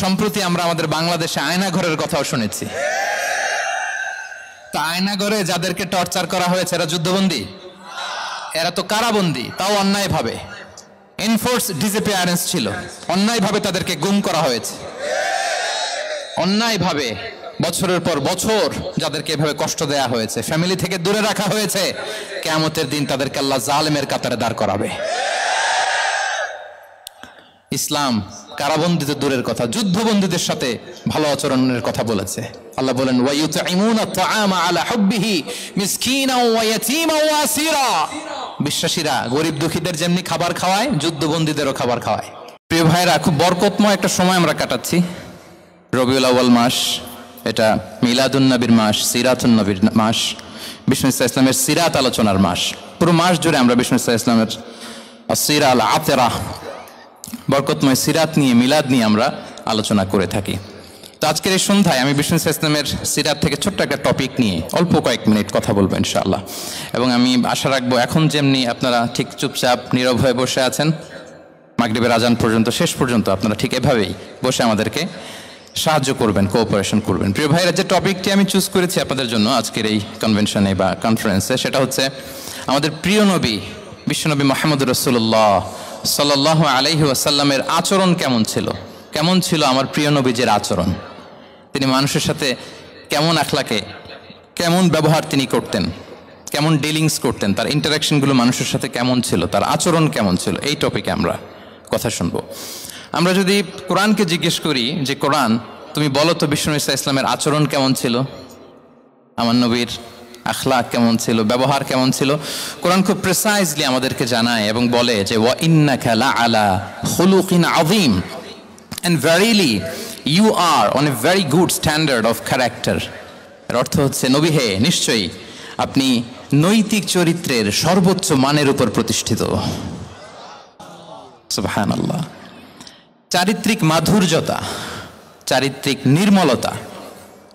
সম্প্রতি আমরা আমাদের বাংলাদেশে আয়নাঘরের কথাও শুনেছি। তা আয়নাঘরে যাদেরকে টর্চার করা হয়েছে এরা যুদ্ধবন্দী? এরা তো কারাবন্দী, তাও অন্যায়ভাবে। এনফোর্স ডিসঅ্যাপিয়ারেন্স ছিল, অন্যায়ভাবে তাদেরকে গুম করা হয়েছে। অন্যায়ভাবে বছরের পর বছর যাদেরকে এভাবে কষ্ট দেয়া হয়েছে, ফ্যামিলি থেকে দূরে রাখা হয়েছে, কিয়ামতের দিন তাদেরকে আল্লাহ জালেমের কাতারে দাঁড় করাবে। ইসলাম কারাবন্দীদের দূরের কথা, যুদ্ধবন্দীদের সাথে ভালো আচরণের কথা বলেছে। আল্লাহ বলেন ওয়ায়ুতঈমুনা আত-তাআমা আলা হুব্বিহি মিসকিনাও ওয়া ইয়াতীমান ওয়া আসীরা। বিশ্বাসীরা গরিব দুঃখীদের যেমনি খাবার খাওয়ায়, যুদ্ধবন্দীদেরও খাবার খাওয়ায়। প্রিয় ভাইরা, খুব বরকতময় একটা সময় আমরা কাটাচ্ছি। রবিউল আউয়াল মাস, এটা মিলাদুন নবীর মাস, সিরাতুন নবীর মাস, বিষ্ণু ইসলামের সিরাত আলোচনার মাস। পুরো মাস জুড়ে আমরা বিষ্ণু ইসলামের আসিরা আল আতেরা, বরকতময় সিরাত নিয়ে, মিলাদ নিয়ে আমরা আলোচনা করে থাকি। তো আজকের এই সন্ধ্যায় আমি বিষ্ণু ইসলামের সিরাত থেকে ছোট্ট একটা টপিক নিয়ে অল্প কয়েক মিনিট কথা বলবো ইনশাআল্লাহ। এবং আমি আশা রাখবো এখন যেমনি আপনারা ঠিক চুপচাপ নীরব হয়ে বসে আছেন মাগরিবের আজান পর্যন্ত, শেষ পর্যন্ত আপনারা ঠিক এভাবেই বসে আমাদেরকে সাহায্য করবেন, কোঅপারেশন করবেন। প্রিয় ভাইরা, যে টপিকটি আমি চুজ করেছি আপনাদের জন্য আজকের এই কনভেনশনে বা কনফারেন্সে, সেটা হচ্ছে আমাদের প্রিয় নবী বিশ্বনবী মুহাম্মদ রাসূলুল্লাহ সাল্লাল্লাহু আলাইহি ওয়াসাল্লামের আচরণ কেমন ছিল। কেমন ছিল আমার প্রিয় নবীজির আচরণ? তিনি মানুষের সাথে কেমন আখলাকে, কেমন ব্যবহার তিনি করতেন, কেমন ডিলিংস করতেন, তার ইন্টারাকশনগুলো মানুষের সাথে কেমন ছিল, তার আচরণ কেমন ছিল, এই টপিকে আমরা কথা শুনবো। আমরা যদি কোরআনকে জিজ্ঞেস করি যে কোরআন তুমি বলো তো বিষ্ণু ইসলামের আচরণ কেমন ছিল, আমার নবীর আখলাক কেমন ছিল, ব্যবহার কেমন ছিল, কোরআন খুব প্রিসাইজলি আমাদেরকে জানায় এবং বলে যে ওয়া ইন্নাকা লাআলা খুলুকিন আযীম, and verily you are on a very good standard of character। এর অর্থ হচ্ছে নবী হে, নিশ্চয়ই আপনি নৈতিক চরিত্রের সর্বোচ্চ মানের উপর প্রতিষ্ঠিত। সুবহানাল্লাহ। চারিত্রিক মাধুর্যতা, চারিত্রিক নির্মলতা,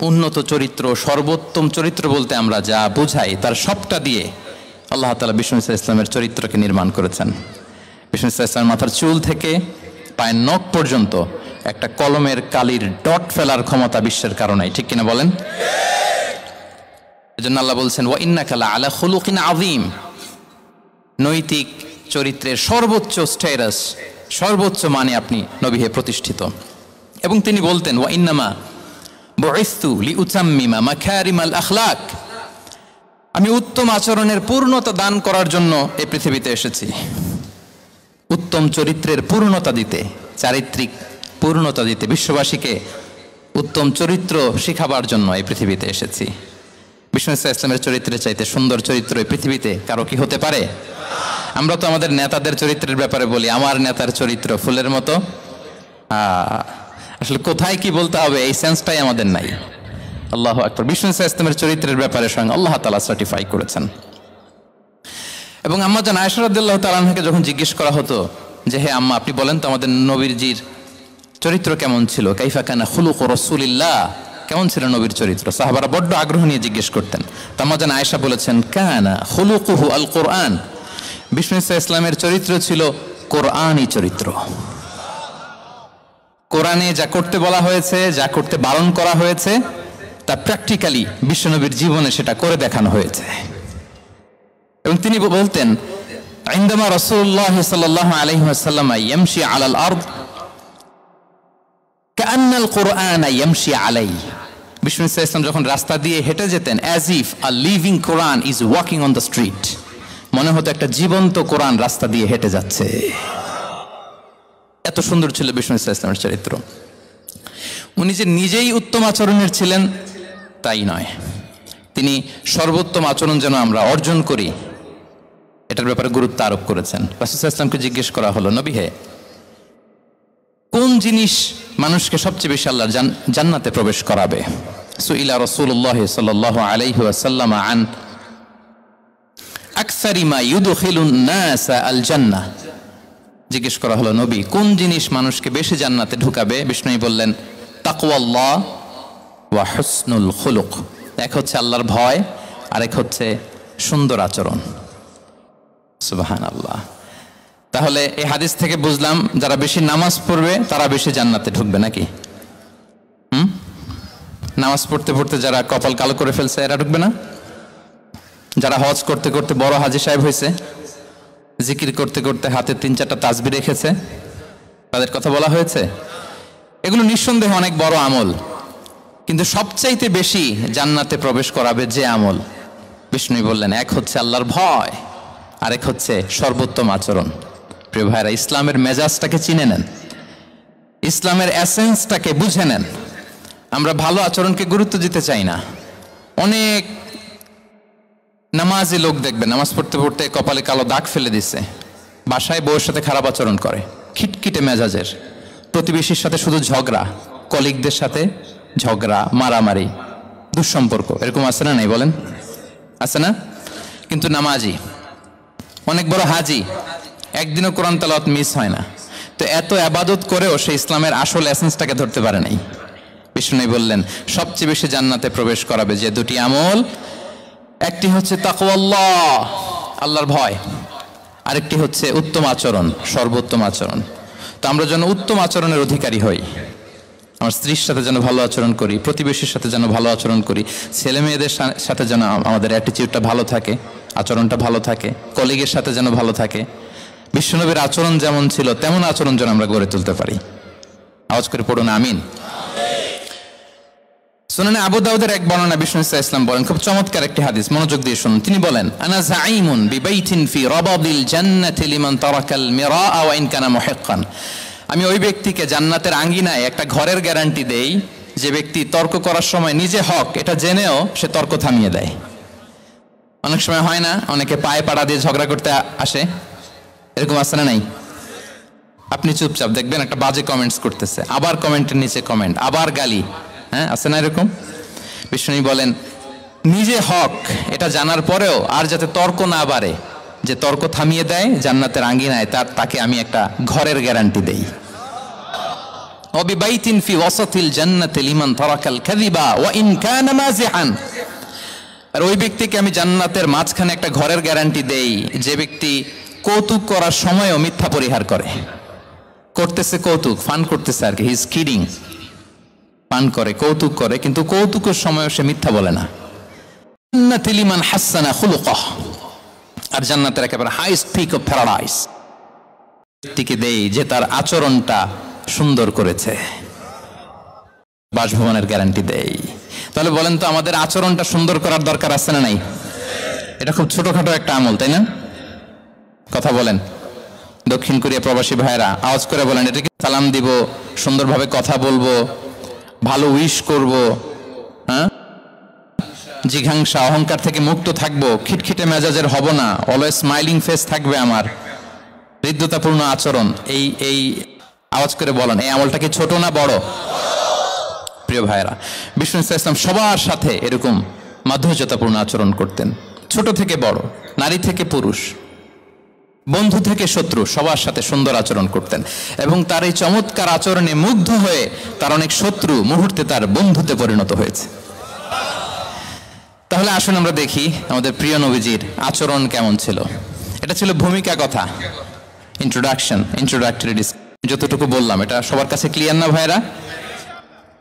উন্নত চরিত্র, সর্বোত্তম চরিত্র বলতে আমরা যা বুঝাই তার সবটা দিয়ে আল্লাহ তাআলা বিষ্ণু ইসলামের চরিত্রকে নির্মাণ করেছেন। বিষ্ণু ইসলামের মাথার চুল থেকে পায়ের নখ পর্যন্ত একটা কলমের কালির ডট ফেলার ক্ষমতা বিশ্বের কারণেই, ঠিক কিনা বলেন? এজন্য আল্লাহ বলছেন ওয়া ইন্নাকা লাআলা খুলুকিন আযীম, নৈতিক চরিত্রের সর্বোচ্চ স্ট্যাটাস, সর্বোচ্চ মানে আপনি নবী হে প্রতিষ্ঠিত। এবং তিনি বলতেন ওয়া ইন্নামা বুইসতু লিউতাম্মিমা মাকারিমাল আখলাক, আমি উত্তম আচরণের পূর্ণতা দান করার জন্য এই পৃথিবীতে এসেছি। উত্তম চরিত্রের পূর্ণতা দিতে, চারিত্রিক পূর্ণতা দিতে, বিশ্ববাসীকে উত্তম চরিত্র শিখাবার জন্য এই পৃথিবীতে এসেছি। বিষ্ণু ইসলামের চরিত্রের চাইতে সুন্দর চরিত্র এই পৃথিবীতে কারো কি হতে পারে? আমরা তো আমাদের নেতাদের চরিত্রের ব্যাপারে বলি আমার নেতার চরিত্র ফুলের মতো। আসলে কোথায় কি বলতে হবে এই সেন্সটাই আমাদের নাই। আল্লাহু আকবার। বিষ্ণু ইসলামের চরিত্রের ব্যাপারে স্বয়ং আল্লাহ তাআলা সার্টিফাই করেছেন। এবং আম্মা জান আয়েশা রাদিয়াল্লাহু তাআলা আনহাকে যখন জিজ্ঞেস করা হতো যে হে আম্মা, আপনি বলেন তো আমাদের নবীজির চরিত্র কেমন ছিল, কাইফা কানা খুলুকু রাসূলিল্লাহ, কেমন ছিল নবীর চরিত্র, সাহাবারা বড্ড আগ্রহ নিয়ে জিজ্ঞেস করতেন। তো আম্মা জান আয়েশা বলেছেন কানা খুলুকুহু আল কোরআন, বিষ্ণু ইসলামের চরিত্র ছিল কোরআনই চরিত্র। কোরআনে যা করতে বলা হয়েছে, যা করতে বারণ করা হয়েছে, তা প্র্যাকটিক্যালি বিশ্বনবীর জীবনে সেটা করে দেখানো হয়েছে। এবং তিনি বলতেন ইনদামা রাসূলুল্লাহ সাল্লাল্লাহু আলাইহি ওয়াসাল্লাম ইয়ামশি আলাল আরদ কাআন্নাল কুরআন ইয়ামশি আলাইহি, বিষ্ণু ইসলাম যখন রাস্তা দিয়ে হেঁটে যেতেন as if a living Quran is walking on the street, মনে হতো একটা জীবন্ত কোরআন রাস্তা দিয়ে হেঁটে যাচ্ছে। এত সুন্দর ছিল বিষ্ণু ইসলামের চরিত্র। উনি যে নিজেই উত্তম আচরণের ছিলেন তাই নয়, তিনি সর্বোত্তম আচরণ যেন আমরা অর্জন করি এটার ব্যাপারে গুরুত্ব আরোপ করেছেন। রাসূল সাল্লাল্লাহু আলাইহি ওয়াসাল্লামকে জিজ্ঞেস করা হলো নবী হে, কোন জিনিস মানুষকে সবচেয়ে বেশি আল্লাহর জান্নাতে প্রবেশ করাবে? সুইলা রাসূলুল্লাহ সাল্লাল্লাহু আলাইহি ওয়াসাল্লাম আন আকসারি মা ইউদখিলুন নাস আল জান্নাহ, জিজ্ঞেস করা হলো নবী কোন জিনিস মানুষকে বেশি জান্নাতে ঢুকাবে? বিষ্ণু বললেন তাকওয়াল্লাহ ওয়া হুসনুল খুলুক, এক হচ্ছে আল্লাহর ভয়, আরেক হচ্ছে সুন্দর আচরণ। সুবহানাল্লাহ। তাহলে এই হাদিস থেকে বুঝলাম যারা বেশি নামাজ পড়বে তারা বেশি জান্নাতে ঢুকবে নাকি? নামাজ পড়তে পড়তে যারা কপাল কালো করে ফেলছে এরা ঢুকবে না? যারা হজ করতে করতে বড় হাজী সাহেব হয়েছে, জিকির করতে করতে হাতে 3-4টা তাসবিহ রেখেছে, তাদের কথা বলা হয়েছে? এগুলো নিঃসন্দেহে অনেক বড় আমল, কিন্তু সবচাইতে বেশি জান্নাতে প্রবেশ করাবে যে আমল, বিষ্ণু বললেন, এক হচ্ছে আল্লাহর ভয়, আরেক হচ্ছে সর্বোত্তম আচরণ। প্রিয় ভাইরা, ইসলামের মেজাজটাকে চিনে নেন, ইসলামের এসেন্সটাকে বুঝে নেন। আমরা ভালো আচরণকে গুরুত্ব দিতে চাই না। অনেক নামাজি লোক দেখবেন নামাজ পড়তে পড়তে কপালে কালো দাগ ফেলে দিচ্ছে, বাসায় বউয়ের সাথে খারাপ আচরণ করে, খিটখিটে মেজাজের, প্রতিবেশীর সাথে শুধু ঝগড়া, কলিগদের সাথে ঝগড়া, মারামারি, দুঃসম্পর্ক, এরকম আছে না? নাই বলেন, আছে না? কিন্তু নামাজি, অনেক বড় হাজি, একদিনও কোরআন তেলাওয়াত মিস হয় না, তো এত আবাদত করেও সে ইসলামের আসল এসেন্সটাকে ধরতে পারে নাই। বিষ্ণু বললেন সবচেয়ে বেশি জান্নাতে প্রবেশ করাবে যে দুটি আমল, একটি হচ্ছে তাকওয়াল্লাহ, আল্লাহর ভয়, আরেকটি হচ্ছে উত্তম আচরণ, সর্বোত্তম আচরণ। তো আমরা যেন উত্তম আচরণের অধিকারী হই, আমার স্ত্রীর সাথে যেন ভালো আচরণ করি, প্রতিবেশীর সাথে যেন ভালো আচরণ করি, ছেলে মেয়েদের সাথে যেন আমাদের অ্যাটিটিউডটা ভালো থাকে, আচরণটা ভালো থাকে, কলিগের সাথে যেন ভালো থাকে। বিশ্বনবীর আচরণ যেমন ছিল তেমন আচরণ যেন আমরা গড়ে তুলতে পারি। আওয়াজ করে পড়ুন আমিন। সুনানে আবু দাউদের এক বর্ণনা বিষ্ণু ইসলাম বলেন, খুব চমৎকার একটি হাদিস, মনোযোগ দিয়ে শুনুন। তিনি বলেন, আনা যাঈমুন বিবাইতিন ফি রাবাদিল জান্নাতি লিমান তারাকাল মিরাআ ওয়া ইন কানা মুহিক্কান। আমি ওই ব্যক্তিকে জান্নাতের আঙ্গিনায় একটা ঘরের গ্যারান্টি দেই যে ব্যক্তি তর্ক করার সময় নিজে হক এটা জেনেও সে তর্ক থামিয়ে দেয়। অনেক সময় হয় না, অনেকে পায়ে পাড়া দিয়ে ঝগড়া করতে আসে, এরকম আছে না নাই? আপনি চুপচাপ দেখবেন একটা বাজে কমেন্টস করতেছে, আবার কমেন্টের নিচে কমেন্ট, আবার গালি, হ্যাঁ আছে না এরকম? বিষ্ণু বলেন নিজে হক এটা জানার পরেও আর যাতে তর্ক না বাড়ে, যে তর্ক থামিয়ে দেয় জান্নাতের আঙ্গিনায়, তাকে আমি একটা ঘরের গ্যারান্টি দেই। ওয়াবিবাইতিন ফি ওয়াসাতিল জান্নাতি লিমান তারাকাল কাযিবা ওয়া ইন কানা মাযিহান। আর ওই ব্যক্তিকে আমি জান্নাতের মাঝখানে একটা ঘরের গ্যারান্টি দেই যে ব্যক্তি কৌতুক করার সময়ও মিথ্যা পরিহার করে। করতেছে কৌতুক, ফান করতেছে আর কি, হি ইজ কিডিং, পান করে, কৌতুক করে, কিন্তু কৌতুকের সময়ও সে মিথ্যা বলে না। জান্নাতি লিমান হাসানা খুলুকাহ। আর জান্নাতের একেবারে হাইস্ট পিক অফ প্যারাডাইস ব্যক্তিকে দেই যে তার আচরণটা সুন্দর করেছে, বাসভবনের গ্যারান্টি দেই। তাহলে বলেন তো আমাদের আচরণটা সুন্দর করার দরকার আছে না নাই? এটা খুব ছোটখাটো একটা আমল, তাই না? কথা বলেন। দক্ষিণ কোরিয়া প্রবাসী ভাইরা আওয়াজ করে বলেন, এটা কি সালাম দিব, সুন্দরভাবে কথা বলবো, ভালো উইশ করব, হ্যাঁ, জিঘাংসা অহংকার থেকে মুক্ত থাকবো, খিটখিটে মেজাজের হব না, অলওয়েজ স্মাইলিং ফেস থাকবে আমার, হৃদ্যতাপূর্ণ আচরণ। এই আওয়াজ করে বলেন, এই আমলটা কি ছোট না বড়? প্রিয় ভাইরা, বিষ্ণু ইসলাম সবার সাথে এরকম মাধুর্যতাপূর্ণ আচরণ করতেন, ছোট থেকে বড়, নারী থেকে পুরুষ, বন্ধু থেকে শত্রু, সবার সাথে সুন্দর আচরণ করতেন। এবং তার এই চমৎকার আচরণে মুগ্ধ হয়ে তার অনেক শত্রু মুহূর্তে তার বন্ধুতে পরিণত হয়েছে। তাহলে আসুন আমরা দেখি আমাদের প্রিয় নবীজির আচরণ কেমন ছিল। এটা ছিল ভূমিকা কথা, ইন্ট্রোডাক্টরি ডিসকাশন। যতটুকু বললাম এটা সবার কাছে ক্লিয়ার না ভাইরা?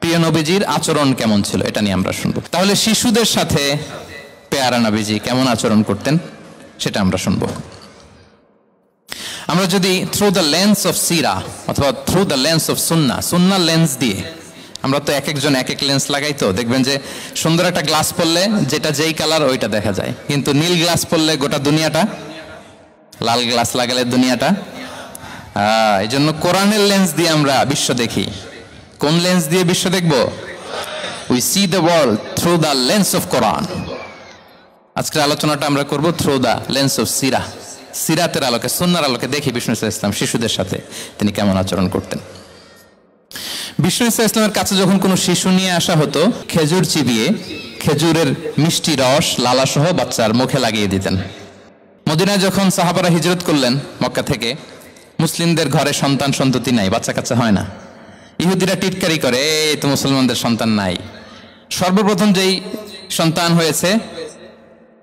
প্রিয় নবীজির আচরণ কেমন ছিল এটা নিয়ে আমরা শুনবো। তাহলে শিশুদের সাথে পেয়ারা নবীজি কেমন আচরণ করতেন সেটা আমরা শুনবো। আমরা যদি থ্রু দ্য লেন্স অফ সিরা অথবা through the lens of Sunnah lens দিয়ে, আমরা তো এক একজন এক এক লেন্স লাগাই, তো দেখবেন যে সুন্দর একটা গ্লাস পরলে যেটা যেই কালার ওইটা দেখা যায়, কিন্তু নীল গ্লাস পরলে গোটা দুনিয়াটা, লাল গ্লাস লাগালে দুনিয়াটা। এই জন্য কোরআনের লেন্স দিয়ে আমরা বিশ্ব দেখি। কোন লেন্স দিয়ে বিশ্ব দেখব? We see the world through the lens of Quran. আজকের আলোচনাটা আমরা করব থ্রু দ্য লেন্স অফ সিরা, সিরাতের আলোকে, সুন্নাহর আলোকে দেখি বিষ্ণু ইসলাম শিশুদের সাথে তিনি কেমন আচরণ করতেন। বিষ্ণু ইসলামের কাছে যখন কোনো শিশু নিয়ে আসা হতো, খেজুর চিবিয়ে খেজুরের মিষ্টি রস লালাসহ বাচ্চার মুখে লাগিয়ে দিতেন। মদিনায় যখন সাহাবারা হিজরত করলেন মক্কা থেকে, মুসলিমদের ঘরে সন্তান সন্ততি নাই, বাচ্চা কাচ্চা হয় না। ইহুদিরা টিটকারি করে, এই তো মুসলমানদের সন্তান নাই। সর্বপ্রথম যেই সন্তান হয়েছে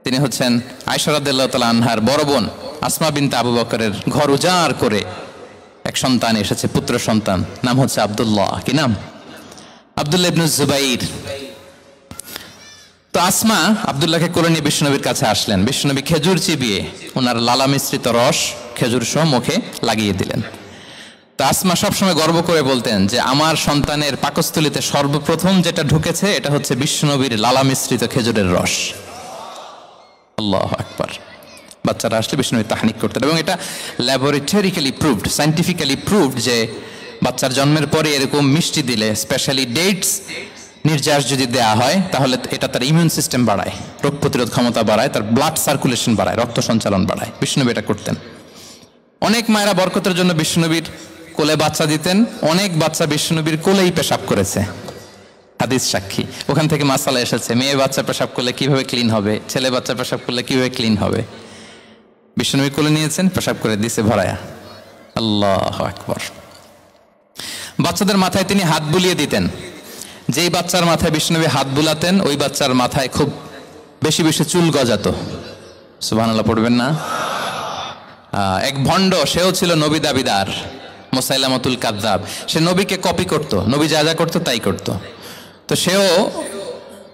তিনি হচ্ছেন আয়েশা রাদিয়াল্লাহু তাআলা আনহার বড় বোন আসমা বিনতে আবু বকরের ঘর উজাড় করে এক সন্তান এসেছে, পুত্র সন্তান, নাম হচ্ছে আব্দুল্লাহ। কি নাম? আব্দুল্লাহ ইবনে জুবাইর তো আসমা আব্দুল্লাহকে কোলে নিয়ে বিশ্বনবীর কাছে আসলেন। বিশ্বনবী খেজুর চিবিয়ে ওনার লালা মিশ্রিত রস খেজুর সহ মুখে লাগিয়ে দিলেন। তো আসমা সবসময় গর্ব করে বলতেন যে আমার সন্তানের পাকস্থলিতে সর্বপ্রথম যেটা ঢুকেছে এটা হচ্ছে বিশ্বনবীর লালা মিশ্রিত খেজুরের রস। আল্লাহু আকবার। বাচ্চারা আসলে বিশ্বনবী তাহনিক করতেন এবং এটা ল্যাবরেটরিক্যালি প্রুভড, সায়েন্টিফিক্যালি প্রুভড যে বাচ্চার জন্মের পরে এরকম মিষ্টি দিলে, স্পেশালি ডেটস নির্যাস যদি দেয়া হয়, তাহলে এটা তার ইমিউন সিস্টেম বাড়ায়, রোগ প্রতিরোধ ক্ষমতা বাড়ায়, তার ব্লাড সার্কুলেশন বাড়ায়, রক্ত সঞ্চালন বাড়ায়। বিশ্বনবী এটা করতেন। অনেক মায়েরা বরকতের জন্য বিশ্বনবীর কোলে বাচ্চা দিতেন। অনেক বাচ্চা বিশ্বনবীর কোলেই পেশাব করেছে, হাদিস সাক্ষী। ওখান থেকে মাসালা এসেছে, মেয়ে বাচ্চা পেশাব করলে কিভাবে ক্লিন হবে, ছেলে বাচ্চা পেশাব করলে কিভাবে ক্লিন হবে। বিশ্বনবী কোলে নিয়েছেন, পেশাব করে দিছে ভরায়া। আল্লাহু আকবার। বাচ্চাদের মাথায় তিনি হাত বুলিয়ে দিতেন। যেই বাচ্চার মাথায় বিশ্বনবী হাত বুলাতেন ওই বাচ্চার মাথায় খুব বেশি বেশি চুল গজাতো। সুবহানাল্লাহ পড়বেন না? এক ভণ্ড, সেও ছিল নবী দাবিদার, মুসাইলামাতুল কাযযাব। সে নবীকে কপি করত, নবী যা যা করতো তাই করত। তো সেও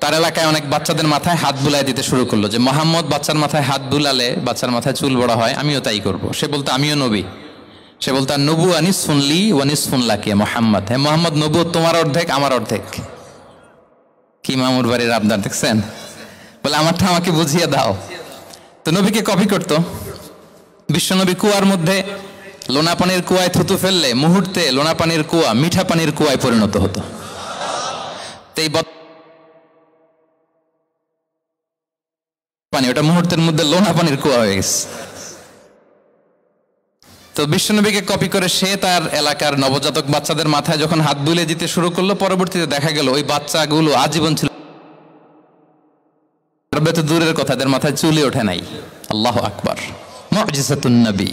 তার এলাকায় অনেক বাচ্চাদের মাথায় হাত বুলাই দিতে শুরু করলো যে মোহাম্মদ বাচ্চার মাথায় হাত বুলালে বাচ্চার মাথায় চুল বড় হয়, আমিও তাই করব। সে বলতো আমিও নবী। সে বলতো নবু আনিস শুনলি ওয়ানিস শুনলাকে মোহাম্মদ, হ্যাঁ মোহাম্মদ নবু তোমার অর্ধেক আমার অর্ধেক। কি মামুর বাড়ির আবদার দেখছেন? বলে আমারটা আমাকে বুঝিয়ে দাও। তো নবীকে কপি করত। বিশ্বনবী কুয়ার মধ্যে লোনা পানির কুয়ায় থুতু ফেললে মুহূর্তে লোনা পানির কুয়া মিঠা পানির কুয়ায় পরিণত হতো। তো এই পানি ওটা মুহূর্তের মধ্যে লোনা পানির কুয়া হয়ে গেছে। তো বিশ্বনবীকে কপি করে সে তার এলাকার নবজাতক বাচ্চাদের মাথায় যখন হাত বুলিয়ে দিতে শুরু করলো, পরবর্তীতে দেখা গেল ওই বাচ্চাগুলো আজীবন ছিল, দূরের কথা, এদের মাথায় চুলই ওঠে নাই। আল্লাহু আকবার, মুজিজাতুন নবী।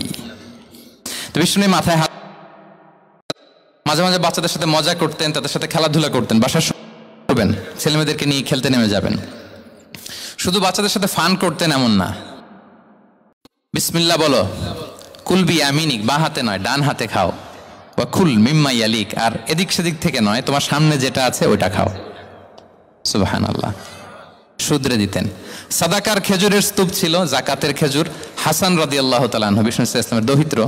তো বিশ্বনবী মাথায় হাত, মাঝে মাঝে বাচ্চাদের সাথে মজা করতেন, তাদের সাথে খেলাধুলা করতেন। বাসায় করবেন, ছেলেমেয়েদেরকে নিয়ে খেলতে নেমে যাবেন। শুধু বাচ্চাদের সাথে ফান করতেন এমন না। বিসমিল্লাহ বলো, কুলবি আমিনিক, বা হাতে নয় ডান হাতে খাও, বা খুল মিম্মা ইয়ালিক, আর এদিক সেদিক থেকে নয়, তোমার সামনে যেটা আছে ওইটা খাও। সুবহানাল্লাহ। শুধরে দিতেন। সাদাকার খেজুরের স্তূপ ছিল, জাকাতের খেজুর। হাসান রাদিয়াল্লাহু তাআলা আনহু, বিষ্ণু ইসলামের দৌহিত্র,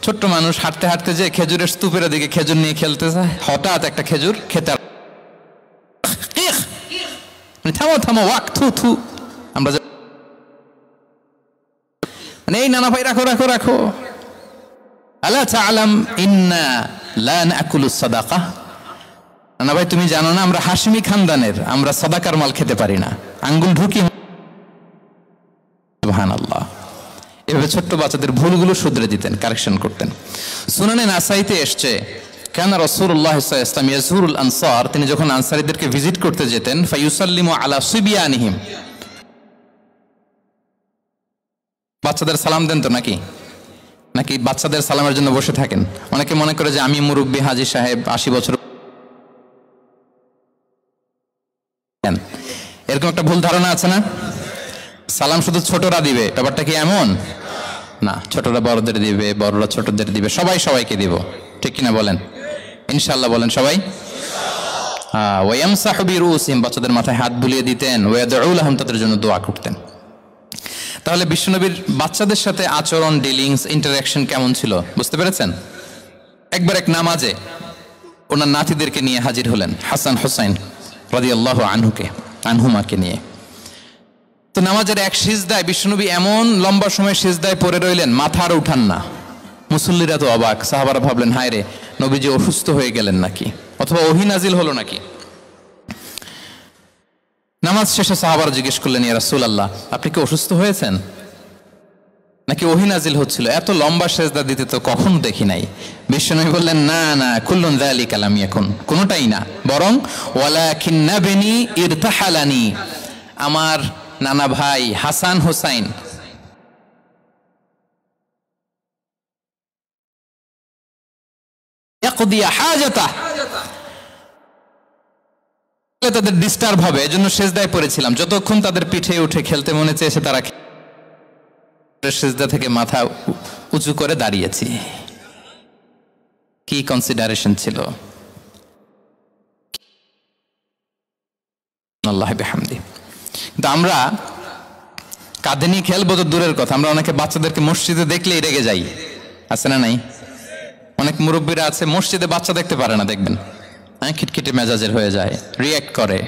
ছোট্ট মানুষ, হাঁটতে হাঁটতে যে খেজুরের স্তূপের দিকে খেজুর নিয়ে খেলতে যায়, হঠাৎ একটা খেজুর খেতে, থামো থামো, ওয়াক থু থু। আমরা এই নানা ভাই রাখো রাখো রাখো। আলা তাআলাম ইন্না লা নাকুলুস সাদাকা। নানা ভাই তুমি জানো না আমরা হাশিমি খানদানের, আমরা সাদাকার মাল খেতে পারি না। আঙ্গুল ঢুকি। সুবহানাল্লাহ। এভাবে ছোট্ট বাচ্চাদের ভুলগুলো শুধরে দিতেন, কারেকশন করতেন। সুনানে নাসাইতে এসছে, কানা রাসূলুল্লাহ সাল্লাল্লাহু আলাইহি ওয়াসাল্লাম ইয়াজুরুল আনসার, তিনি যখন আনসারীদেরকে ভিজিট করতে যেতেন, ফায়ুসাল্লিমু আলা সিবিয়ানিহিম, বাচ্চাদের সালাম দেন তো নাকি? নাকি বাচ্চাদের সালামের জন্য বসে থাকেন? অনেকে মনে করে যে আমি মুরব্বী হাজী সাহেব 80 বছর, এরকম একটা ভুল ধারণা আছে না? সালাম শুধু ছোটরা দিবে, ব্যাপারটা কি এমন না। ছোটরা বড়দের দিবে, বড়রা ছোটদের দিবে, সবাই সবাইকে দিব, ঠিক কিনা বলেন? ইনশাআল্লাহ বলেন সবাই। ওয়ায়ামসাহু বিরুসিহিম, বাচ্চাদের মাথায় হাত বুলিয়ে দিতেন। ওয়ায়াদউ লাহুম, তাদের জন্য দোয়া করতেন। তাহলে বিশ্বনবীর বাচ্চাদের সাথে আচরণ, ডিলিংস, ইন্টারঅ্যাকশন কেমন ছিল বুঝতে পেরেছেন? একবার এক নামাজে ওনার নাতিদেরকে নিয়ে হাজির হলেন, হাসান হুসাইন রাদিয়াল্লাহু আনহুমাকে নিয়ে। তো নামাজের এক সিজদায় বিশ্বনবী এমন লম্বা সময় সিজদায় পড়ে রইলেন, মাথা আর উঠান না। মুসল্লিরা তো অবাক, সাহাবারা ভাবলেন হায় রে, নবীজি অসুস্থ হয়ে গেলেন নাকি, অথবা ওহী নাজিল হলো নাকি। নামাজ শেষে সাহাবারা জিজ্ঞেস করলেন, ইয়া রাসূলুল্লাহ আপনি কি অসুস্থ হয়েছেন নাকি ওহী নাজিল হচ্ছিল? এত লম্বা সিজদা দিতে তো কখনো দেখি নাই। বিশ্বনবী বললেন, না না, কুল্লুন যালিকা লাম ইয়াকুন, কোনোটাই না, বরং ওয়ালাকিন্না বিনি ইরতাহালানি, আমার নানা ভাই হাসান হুসাইন ইয়াকদিয়া হাজাতা, তাদের ডিস্টার্ব হবে, এজন্য সিজদায় পড়েছিলাম। যতক্ষণ তাদের পিঠে উঠে খেলতে মনে চেয়েছে তারা সিজদা থেকে মাথা উঁচু করে দাঁড়িয়েছি। কি কনসিডারেশন ছিল! আল্লাহ বিহামদি। কিন্তু আমরা কাঁধে নিয়ে খেলবো তো দূরের কথা, আমরা অনেকে বাচ্চাদেরকে মসজিদে দেখলেই রেগে যাই, আছে না নাই? অনেক মুরব্বীরা আছে মসজিদে বাচ্চা দেখতে পারে না, দেখবেন হ্যাঁ, খিটখিটে মেজাজের হয়ে যায়, রিয়্যাক্ট করে।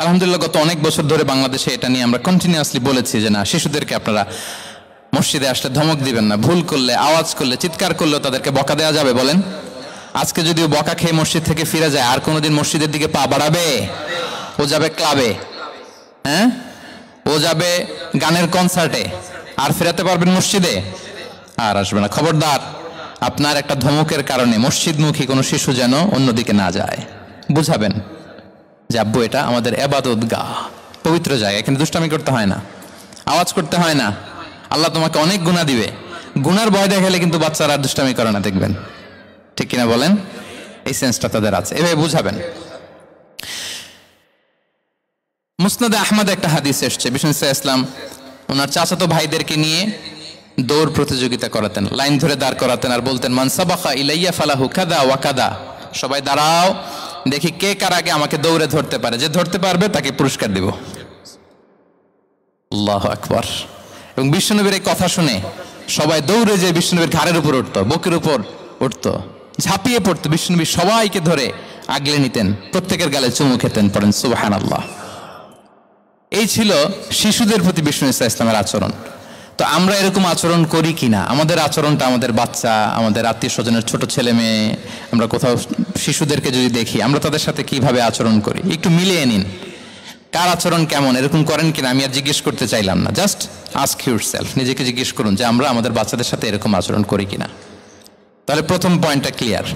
আলহামদুলিল্লাহ গত অনেক বছর ধরে বাংলাদেশে এটা নিয়ে আমরা কন্টিনিউয়াসলি বলেছি যে না, শিশুদেরকে আপনারা মসজিদে আসলে ধমক দিবেন না, ভুল করলে, আওয়াজ করলে, চিৎকার করলেও তাদেরকে বকা দেওয়া যাবে? বলেন, আজকে যদিও বকা খেয়ে মসজিদ থেকে ফিরে যায়, আর কোনোদিন মসজিদের দিকে পা বাড়াবে? ও যাবে ক্লাবে, হ্যাঁ, ও যাবে গানের কনসার্টে, আর ফেরাতে পারবেন মসজিদে? আর আসবে না। খবরদার, আপনার একটা ধমকের কারণে মসজিদমুখী কোনো শিশু যেন অন্যদিকে না যায়। বুঝাবেন যে আব্বু এটা আমাদের ইবাদত গাহ, পবিত্র জায়গা, এখানে দুষ্টামি করতে হয় না, আওয়াজ করতে হয় না, আল্লাহ তোমাকে অনেক গুনাহ দিবে। গুনার ভয় দেখালে কিন্তু বাচ্চারা আর দুষ্টামি করে না, দেখবেন, ঠিক কিনা বলেন? এই সেন্সটা তাদের আছে, এভাবে বুঝাবেন। মুসনাদে আহমদ একটা হাদিস এসছে, বিষ্ণু ইসলাম ওনার চাচাতো ভাইদেরকে নিয়ে দৌড় প্রতিযোগিতা করাতেন, লাইন ধরে দাঁড় করাতেন, আর বলতেন মান সাবাকা ইলাইয়া ফালাহু কাদা ওয়া কাদা, সবাই দাঁড়াও, দেখি কে কার আগে আমাকে দৌড়ে ধরতে পারে, যে ধরতে পারবে তাকে পুরস্কার দিব। আল্লাহু আকবার। এবং বিশ্বনবীর এই কথা শুনে সবাই দৌড়ে যে বিশ্বনবীর ঘাড়ের উপর উঠতো, বুকের উপর উঠতো, ঝাঁপিয়ে পড়তো, বিশ্বনবী সবাইকে ধরে আগলে নিতেন, প্রত্যেকের গালে চুমু খেতেন। পড়েন সুবহানাল্লাহ। এই ছিল শিশুদের প্রতি বিষ্ণু ইসলামের আচরণ। তো আমরা এরকম আচরণ করি কিনা? আমাদের আচরণটা আমাদের বাচ্চা, আমাদের আত্মীয় স্বজনের ছোট ছেলে মেয়ে, আমরা কোথাও শিশুদেরকে যদি দেখি, আমরা তাদের সাথে কিভাবে আচরণ করি, একটু মিলিয়ে নিন কার আচরণ কেমন, এরকম করেন কিনা। আমি আর জিজ্ঞেস করতে চাইলাম না, জাস্ট আস্ক ইউরসেলফ, নিজেকে জিজ্ঞেস করুন যে আমরা আমাদের বাচ্চাদের সাথে এরকম আচরণ করি কিনা। তাহলে প্রথম পয়েন্টটা ক্লিয়ার,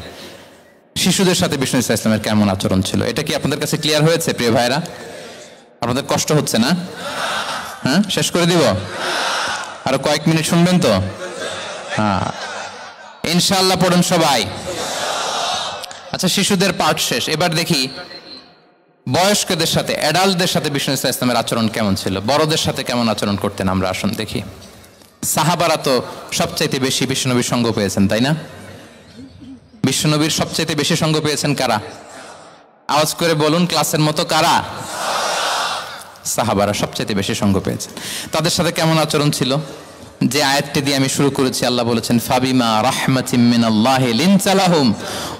শিশুদের সাথে বিষ্ণু ইসলামের কেমন আচরণ ছিল। এটা কি আপনাদের কাছে ক্লিয়ার হয়েছে প্রিয় ভাইরা? আপনাদের কষ্ট হচ্ছে না? হ্যাঁ, শেষ করে দিব? আরো কয়েক মিনিট শুনবেন তো? হ্যাঁ, ইনশাআল্লাহ পড়ুন সবাই। আচ্ছা, শিশুদের পাঠ শেষ, এবার দেখি বয়স্কদের সাথে, অ্যাডাল্টদের সাথে বিষ্ণু ইসলামের আচরণ কেমন ছিল, বড়দের সাথে কেমন আচরণ করতেন। আমরা আসুন দেখি। সাহাবারা তো সবচাইতে বেশি বিশ্বনবীর সঙ্গ পেয়েছেন, তাই না? বিশ্বনবীর সবচাইতে বেশি সঙ্গ পেয়েছেন কারা? আওয়াজ করে বলুন, ক্লাসের মতো কারা? সাহাবারা সবচাইতে বেশি সঙ্গ পেয়েছেন। তাদের সাথে কেমন আচরণ ছিল? যে আয়াতটি দিয়ে আমি শুরু করেছি, আল্লাহ বলেছেন ফাবিমা রাহমাতিম মিনাল্লাহি লিনতা লাহুম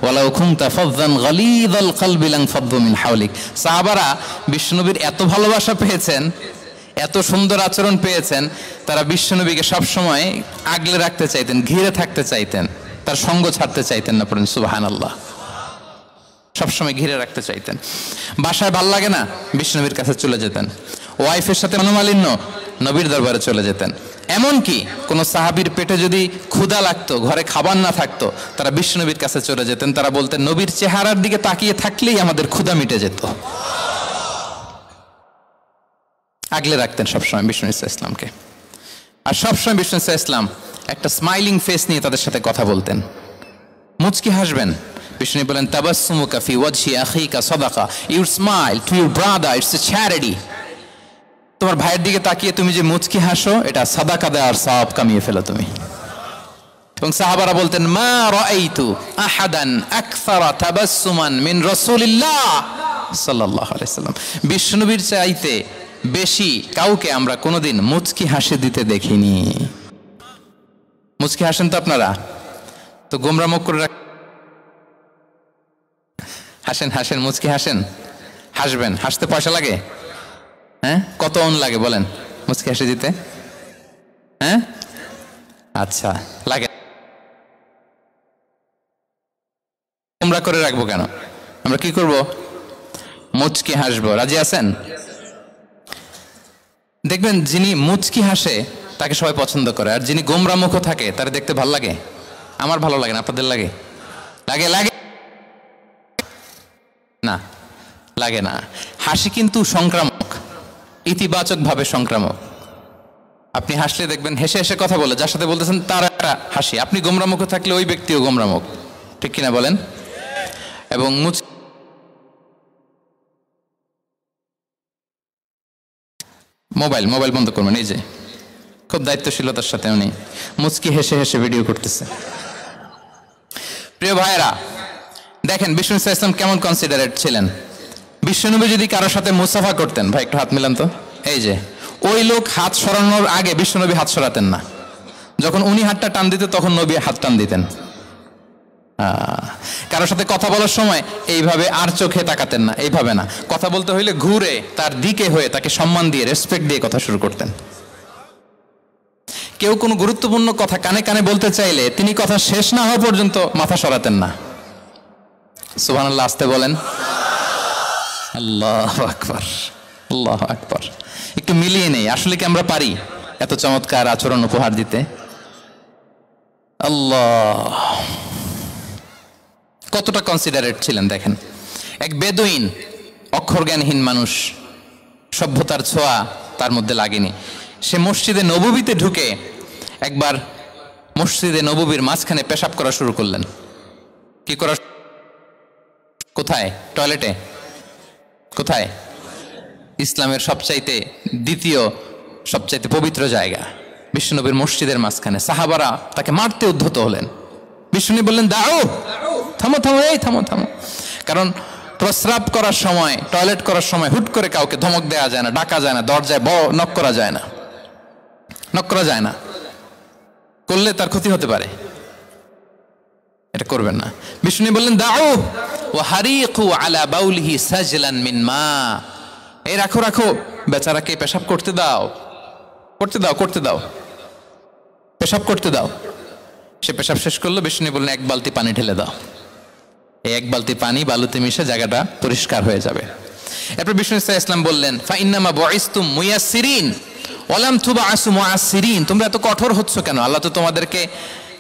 ওয়ালাউ কুনতা ফাযযান গালিযাল কলবি লানফাদ্দু মিন হাওলিক। সাহাবারা বিশ্বনবীর এত ভালোবাসা পেয়েছেন, এত সুন্দর আচরণ পেয়েছেন, তারা বিশ্বনবীকে সবসময় আগলে রাখতে চাইতেন, ঘিরে থাকতে চাইতেন, তার সঙ্গ ছাড়তে চাইতেন না। পড়েন সুবহানাল্লাহ। সবসময় ঘিরে রাখতে চাইতেন। বাসায় ভাল লাগে না, বিশ্বনবীর কাছে চলে যেতেন। ওয়াইফের সাথে মনোমালিন্য, নবীর দরবারে চলে যেতেন। এমনকি কোন সাহাবীর পেটে যদি ক্ষুধা লাগতো, ঘরে খাবার না থাকতো, তারা বিশ্বনবীর কাছে চলে যেতেন। তারা বলতেন নবীর চেহারার দিকে তাকিয়ে থাকলেই আমাদের ক্ষুধা মিটে যেত। আগলে রাখতেন সবসময় বিষ্ণু ইসলামকে। আর সবসময় বিষ্ণু ইসলাম একটা স্মাইলিং ফেস নিয়ে তাদের সাথে কথা বলতেন, মুচকি হাসবেন। বিষ্ণু বলেন তাবাসসুমুকা ফি ওয়াজহি আখিকা সাদাকা, you smile to your brother, it's a charity. তোমার ভাইয়ের দিকে তাকিয়ে তুমি যে মুচকি হাসো, এটা সাদাকা দেওয়ার সওয়াব কামিয়ে ফেলো তুমি। এবং সাহাবারা বলতেন মা রাআইতু আহাদান আকসারা তাবাসসুমান মিন রাসূলিল্লাহ সাল্লাল্লাহু আলাইহি সাল্লাম। বিশ্বনবীর চাইতে বেশি কাউকে আমরা কোনোদিন মুচকি হাসি দিতে দেখিনি। মুচকি হাসেন তো আপনারা? তো গোমরা মুখ করে হাসেন, হাসেন, মুচকি হাসেন, হাসবেন। হাসতে পয়সা লাগে? হ্যাঁ, কত অন লাগে বলেন মুচকি হাসি দিতে? হ্যাঁ, আচ্ছা, লাগে। গোমরা করে রাখবো কেন? আমরা কি করব? মুচকি হাসবো। রাজি আছেন? দেখবেন যিনি মুচকি হাসে তাকে সবাই পছন্দ করে, আর যিনি গোমরা মুখ থাকে তার দেখতে ভালো লাগে। আমার ভালো লাগে না, আপনাদের লাগে? লাগে? লাগে না? লাগে না। হাসি কিন্তু সংক্রামক, ইতিবাচক ভাবে সংক্রামক। আপনি হাসলে দেখবেন হেসে হেসে কথা বলে, যার সাথে বলতেছেন তার একটা হাসি। আপনি গোমরা মুখ থাকলে ওই ব্যক্তিও গোমরা মুখ, ঠিক কিনা বলেন? এবং মোবাইল বন্ধ করবেন। এই যে খুব দায়িত্বশীলতার সাথে উনি মুচকি হেসে হেসে ভিডিও করতেছে। প্রিয় ভাইয়েরা, দেখেন বিষ্ণু ইসলাম কেমন কনসিডারেট ছিলেন। বিশ্বনবী যদি কারোর সাথে মুসাফা করতেন, ভাই একটু হাত মিলান তো, এই যে ওই লোক হাত সরানোর আগে বিশ্বনবী হাত সরাতেন না, যখন উনি হাতটা টান দিতেন তখন নবী হাত টান দিতেন। কারোর সাথে কথা বলার সময় এইভাবে আর চোখে তাকাতেন না, এইভাবে না, কথা বলতে হইলে ঘুরে তার দিকে হয়ে তাকে সম্মান দিয়ে রেসপেক্ট দিয়ে কথা শুরু করতেন। কেউ কোনো গুরুত্বপূর্ণ কথা কানে কানে বলতে চাইলে তিনি কথা শেষ না হওয়া পর্যন্ত মাথা সরাতেন না। সুবহানাল্লাহ, আসতে বলেন। আল্লাহু আকবার, আল্লাহু আকবার। একটু মিলিয়ে নেই, আসলে কি আমরা পারি এত চমৎকার আচরণ উপহার দিতে? আল্লাহ, কতটা কনসিডারেট ছিলেন দেখেন। এক বেদুইন, অক্ষর জ্ঞানহীন মানুষ, সভ্যতার ছোঁয়া তার মধ্যে লাগেনি। সে মসজিদে নববীতে ঢুকে একবার মসজিদে নববীর মাঝখানে পেশাব করা শুরু করলেন। কি করা? কোথায়? টয়লেটে। কোথায়? ইসলামের সবচাইতে দ্বিতীয় সবচাইতে পবিত্র জায়গা বিশ্বনবীর মসজিদের মাঝখানে। সাহাবারা তাকে মারতে উদ্ধত হলেন। বিশ্বনবী বললেন, দাও, থামো থামো, এই থামো থামো। কারণ প্রস্রাব করার সময়, টয়লেট করার সময় হুট করে কাউকে ধমক দেওয়া যায় না, ডাকা যায় না, দরজায় নক করা যায় না, নক করা যায় না, করলে তার ক্ষতি হতে পারে, এটা করবেন না। বিষ্ণু বললেন, দাও ওয়া হারিকু আলা বাউলিহি সাজলান মিন মা। এই রাখো রাখো, বেচারাকে পেশাব করতে দাও, করতে দাও, করতে দাও, পেশাব করতে দাও। সে পেশাব শেষ করলো। বিষ্ণু বললেন, এক বালতি পানি ঢেলে দাও। এই এক বালতি পানি বালুতে মিশে জায়গাটা পরিষ্কার হয়ে যাবে। এরপর বিষ্ণু ইসলাম বললেন, ফাইন্নামা বুইসতুম মুয়াসসিরিন ওয়ালাম তুবআসু মুআসসিরিন। তোমরা এত কঠোর হচ্ছ কেন? আল্লাহ তো তোমাদেরকে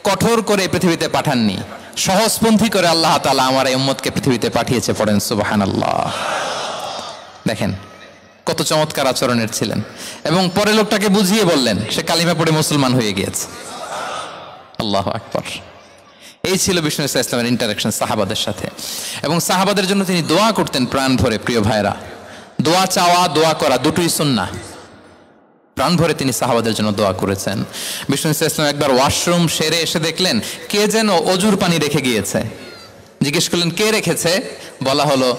কঠোর করে পৃথিবীতে পাঠাননি, সহজপন্থী করে আল্লাহ তাআলা আমার এই উম্মতকে পৃথিবীতে পাঠিয়েছে। পড়েন সুবহানাল্লাহ। দেখেন কত চমৎকার আচরণের ছিলেন। এবং পরে লোকটাকে বুঝিয়ে বললেন, সে কালিমা পড়ে মুসলমান হয়ে গিয়েছে। আল্লাহু আকবার। এই ছিল বিষ্ণু ইসলামের ইন্টারাকশন সাহাবাদের সাথে। এবং সাহাবাদের জন্য তিনি দোয়া করতেন প্রাণ ভরে। প্রিয় ভাইরা, দোয়া চাওয়া, দোয়া করা দুটোই সুন্নাহ। প্রাণ ভরে তিনি সাহাবাদের জন্য দোয়া করেছেন। বিষ্ণু ইসলাম একবার ওয়াশরুম সেরে এসে দেখলেন কে যেন অজুর পানি রেখে গিয়েছে। জিজ্ঞেস করলেন, কে রেখেছে? বলা হলো,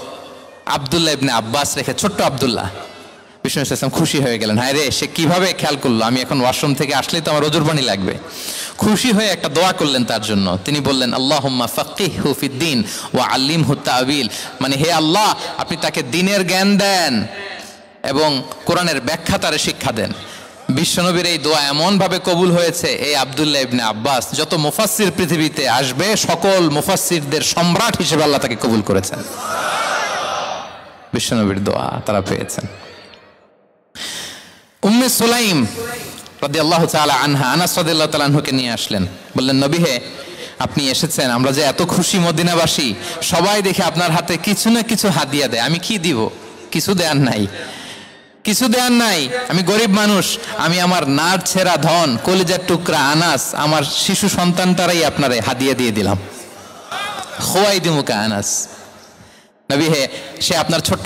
আব্দুল্লাহ ইবনে আব্বাস রেখে, ছোট্ট আব্দুল্লাহ। বিষ্ণু ইসলাম খুশি হয়ে গেলেন, হায় রে, সে কিভাবে খেয়াল করলো, আমি এখন ওয়াশরুম থেকে আসলেই তো আমার অজুর পানি লাগবে। খুশি হয়ে একটা দোয়া করলেন তার জন্য। তিনি বললেন, আল্লাহুম্মা ফাক্কিহহু ফিদ্দীন ওয়া আল্লিমহু তা'ওয়িল। মানে হে আল্লাহ, আপনি তাকে দ্বীনের জ্ঞান দেন এবং কোরআনের ব্যাখ্যা তারে শিক্ষা দেন। বিশ্বনবীর এই দোয়া এমন ভাবে কবুল হয়েছে, এই আব্দুল্লাহ ইবনে আব্বাস যত মুফাসসির পৃথিবীতে আসবে সকল মুফাসসিরদের সম্রাট হিসেবে আল্লাহ তাকে কবুল করেছেন। বিশ্বনবীর দোয়া তারা পেয়েছেন। উম্মে সুলাইম রাদিয়াল্লাহু তাআলা আনহা, আনাস রাদিয়াল্লাহু তাআলা আনহুকে নিয়ে আসলেন। বললেন, নবী হে, আপনি এসেছেন, আমরা যে এত খুশি মদিনাবাসী, সবাই দেখে আপনার হাতে কিছু না কিছু হাদিয়া দেয়। আমি কি দিব? কিছু দেয়ার নাই, কিছু দেয়ার নাই। আমি গরিব মানুষ, আমি আমার নার ছেঁড়া ধন, কলিজার টুকরা আনাস, আমার শিশু সন্তানটারাই আপনারে হাদিয়া দিয়ে দিলাম। খুয়াইদিমুকা আনাস। নবী হে, সে আপনার ছোট্ট